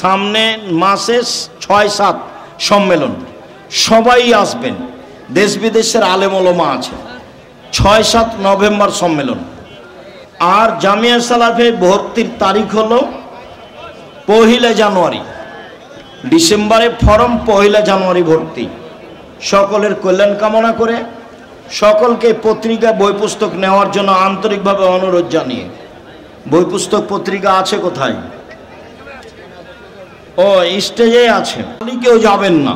সামনে মাসে 6-7 সম্মেলন, সবাই আসবেন, দেশ বিদেশের আলেম ওলামা আছে। 6-7 নভেম্বর সম্মেলন। আর জামিয়া সালাফে ভর্তির তারিখ হলো 1 জানুয়ারি। ডিসেম্বরে ফরম, 1 জানুয়ারি ভর্তি। সকলের কল্যাণ কামনা করে সকলকে পত্রিকা বই পুস্তক নেওয়ার জন্য আন্তরিকভাবে অনুরোধ জানিয়ে, বই পুস্তক পত্রিকা আছে কোথায়? ও স্টেজে আছে। কেউ যাবেন না,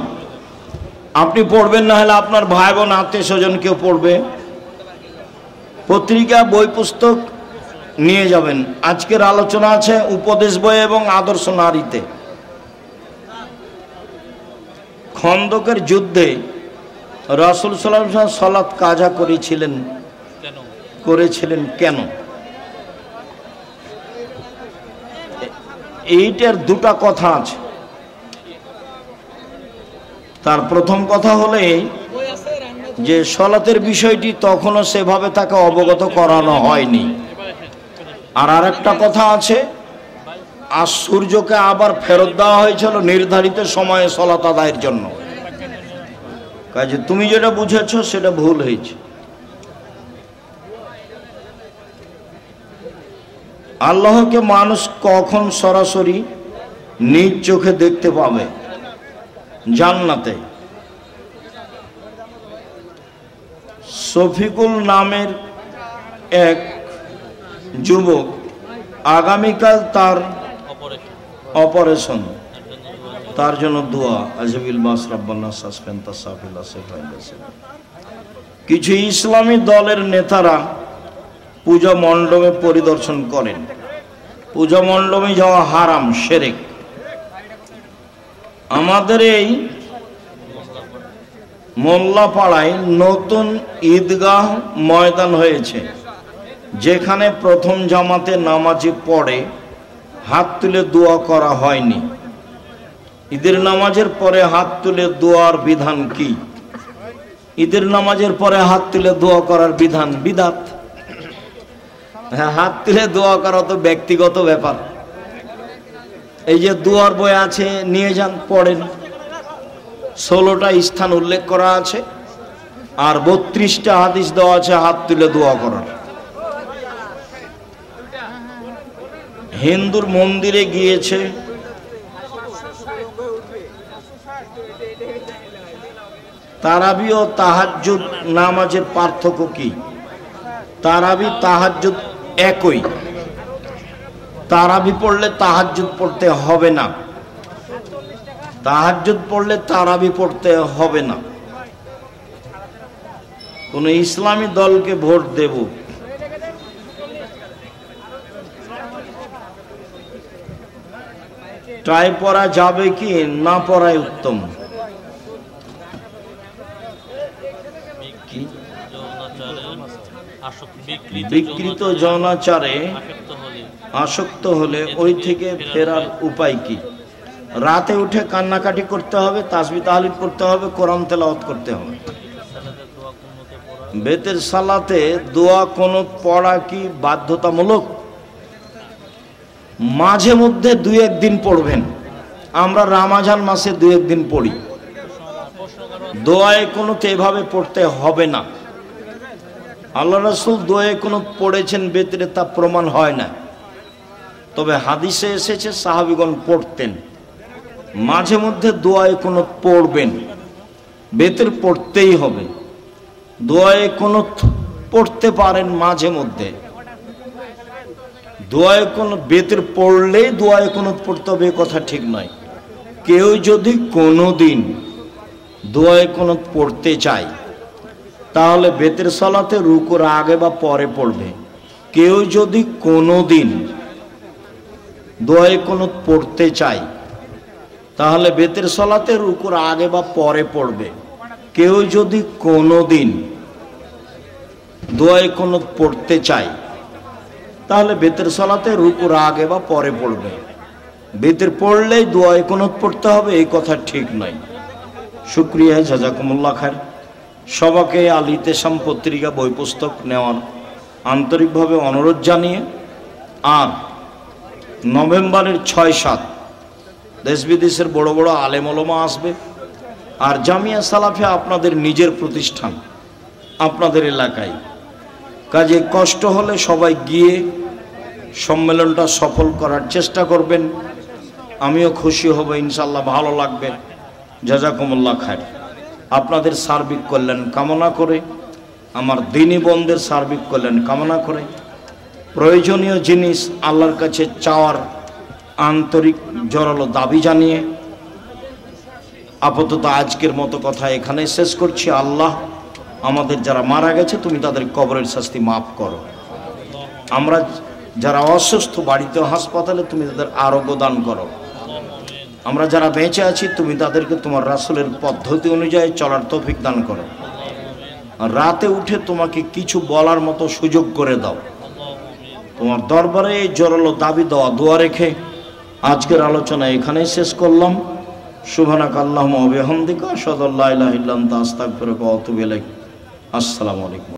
আপনি পড়বেন না, হলে আপনার ভাই বোন আত্মীয় স্বজন কেউ পড়বে। পত্রিকা বই পুস্তক নিয়ে যাবেন। আজকের আলোচনা আছে উপদেশ বই এবং আদর্শ নারীতে। খন্দকের যুদ্ধে রাসূল সাল্লাল্লাহু আলাইহি ওয়াসাল্লাম সালাত কাজা করেছিলেন কেন? এইটার 2টা কথা আছে। তার প্রথম কথা হলে যে সলাতের বিষয়টি তখনও সেভাবে তাকে অবগত করানো হয়নি। আর আরেকটা কথা আছে, আর সূর্যকে আবার ফেরত দেওয়া হয়েছিল নির্ধারিত সময়ে সলাত আদায়ের জন্য। কাজে তুমি যেটা বুঝেছ সেটা ভুল হয়েছে। আল্লাহকে মানুষ কখন সরাসরি নিজ চোখে দেখতে পাবে? জান্নাতে। শফিকুল নামের এক যুবক আগামীকাল তার অপারেশন, তার জন্য দোয়া। আজবিল বাস রাব্বানা সাসপেন তাসাফিল আসেফাইল। কিছু ইসলামী দলের নেতারা পূজা মণ্ডপে পরিদর্শন করেন। পূজা মণ্ডপে যাওয়া হারাম, শিরক। আমাদের এই মোল্লাপাড়ায় নতুন ঈদগাহ ময়দান হয়েছে, যেখানে প্রথম জামাতে নামাজে পড়ে হাত তুলে দোয়া করা হয়নি। ঈদের নামাজের পরে হাত তুলে দোয়ার বিধান কি? ঈদের নামাজের পরে হাত তুলে দোয়া করার বিধান বিদাত। হ্যাঁ, হাত তুলে দোয়া করা তো ব্যক্তিগত ব্যাপার। এই যে দোয়ার বই আছে, নিয়ে যান, পড়েন। 16টা স্থান উল্লেখ করা আছে আর 32টা হাদিস দেওয়া আছে হাত তুলে দোয়া করার। হিন্দুর মন্দিরে গিয়েছে, তারাবি ও তাহাজ্জুদ নামাজের পার্থক্য কি? তারাবি তাহাজ্জুদ একই। তারাবি পড়লে তাহাজ্জুদ পড়তে হবে না, তাহাজ্জুদ পড়লে তারাবি পড়তে হবে না। কোন ইসলামী দলকে ভোট দেব, টাই পরা যাবে কি না পরাই উত্তম? বিকৃত যৌনাচারে আসক্ত হলে ওই থেকে ফেরার উপায় কি? রাতে উঠে কান্নাকাটি করতে হবে, তাসবিহ তাহলিল করতে হবে, কোরআন তেলাওয়াত করতে হবে। বেতের সালাতে দোয়া কুনুত পড়া কি বাধ্যতামূলক? মাঝে মধ্যে 2-1 দিন পড়বেন। আমরা রমজান মাসে 2-1 দিন পড়ি। দোয়ায়ে কুনুত এভাবে পড়তে হবে না। আল্লাহ রাসূল দোয়ায়ে কুনুত পড়েছেন বেতরে, তা প্রমাণ হয় না, তবে হাদিসে এসেছে সাহাবীগণ পড়তেন। মাঝে মধ্যে দোয়ায়ে কুনুত পড়বেন, বেতের পড়তেই হবে। দোয়ায়ে কুনুত পড়তে পারেন মাঝে মধ্যে। দোয়ায়ে কুনুত বেতের পড়লেই দোয়ায়ে কুনুত পড়তে হবে কথা ঠিক নয়। কেউ যদি কোনোদিন দোয়ায়ে কুনুত পড়তে চায় তাহলে বেতের সালাতে রুকুর আগে বা পরে পড়বে। কেউ যদি কোনোদিন দোয়ায়ে কুনুত পড়তে চায় তাহলে বেতের সালাতে রুকুর আগে বা পরে পড়বে। কেউ যদি কোনোদিন দোয়ায়ে কুনুত পড়তে চায় তাহলে বেতের সালাতে রুকুর আগে বা পরে পড়বে। বেতের পড়লেই দোয়ায়ে কুনুত পড়তে হবে এই কথা ঠিক নয়। শুকরিয়া, জাযাকুমুল্লাহ খায়ের। সবাইকে আল ইতিসাম পত্রিকা বই পুস্তক নেওয়ার আন্তরিকভাবে অনুরোধ জানিয়ে, আর নভেম্বরের 6-7 দেশ বিদেশের বড় বড় আলেম ওলামা আসবে। আর জামিয়া সালাফিয়া আপনাদের নিজের প্রতিষ্ঠান, আপনাদের এলাকায়। কাজে কষ্ট হলে সবাই গিয়ে সম্মেলনটা সফল করার চেষ্টা করবেন। আমিও খুশি হব, ইনশাল্লাহ ভালো লাগবে। জাযাকুমুল্লাহ খায়ের। আপনাদের সার্বিক কল্যাণ কামনা করে, আমার দিনী বোনদের সার্বিক কল্যাণ কামনা করে, প্রয়োজনীয় জিনিস আল্লাহর কাছে চাওয়ার আন্তরিক জোরালো দাবি জানিয়ে আপাতত আজকের মতো কথা এখানে শেষ করছি। আল্লাহ আমাদের যারা মারা গেছে তুমি তাদের কবরের শাস্তি মাফ করো। আমরা যারা অসুস্থ বাড়িতে হাসপাতালে তুমি তাদের আরোগ্য দান করো। আমরা যারা বেঁচে আছি তুমি তাদেরকে তোমার রাসূলের পদ্ধতি অনুযায়ী চলার তৌফিক দান করো। রাতে উঠে তোমাকে কিছু বলার মতো সুযোগ করে দাও। তোমার দরবারে এই জোরালো দাবি দেওয়া দোয়া রেখে আজকের আলোচনা এখানেই শেষ করলাম। সুবহানাকা আল্লাহুম্মা ওয়া বিহামদিকা আশহাদু আল্লা ইলাহা ইল্লা আনতা আস্তাগফিরুকা ওয়া আতুবু ইলাইক। আসসালামু আলাইকুম।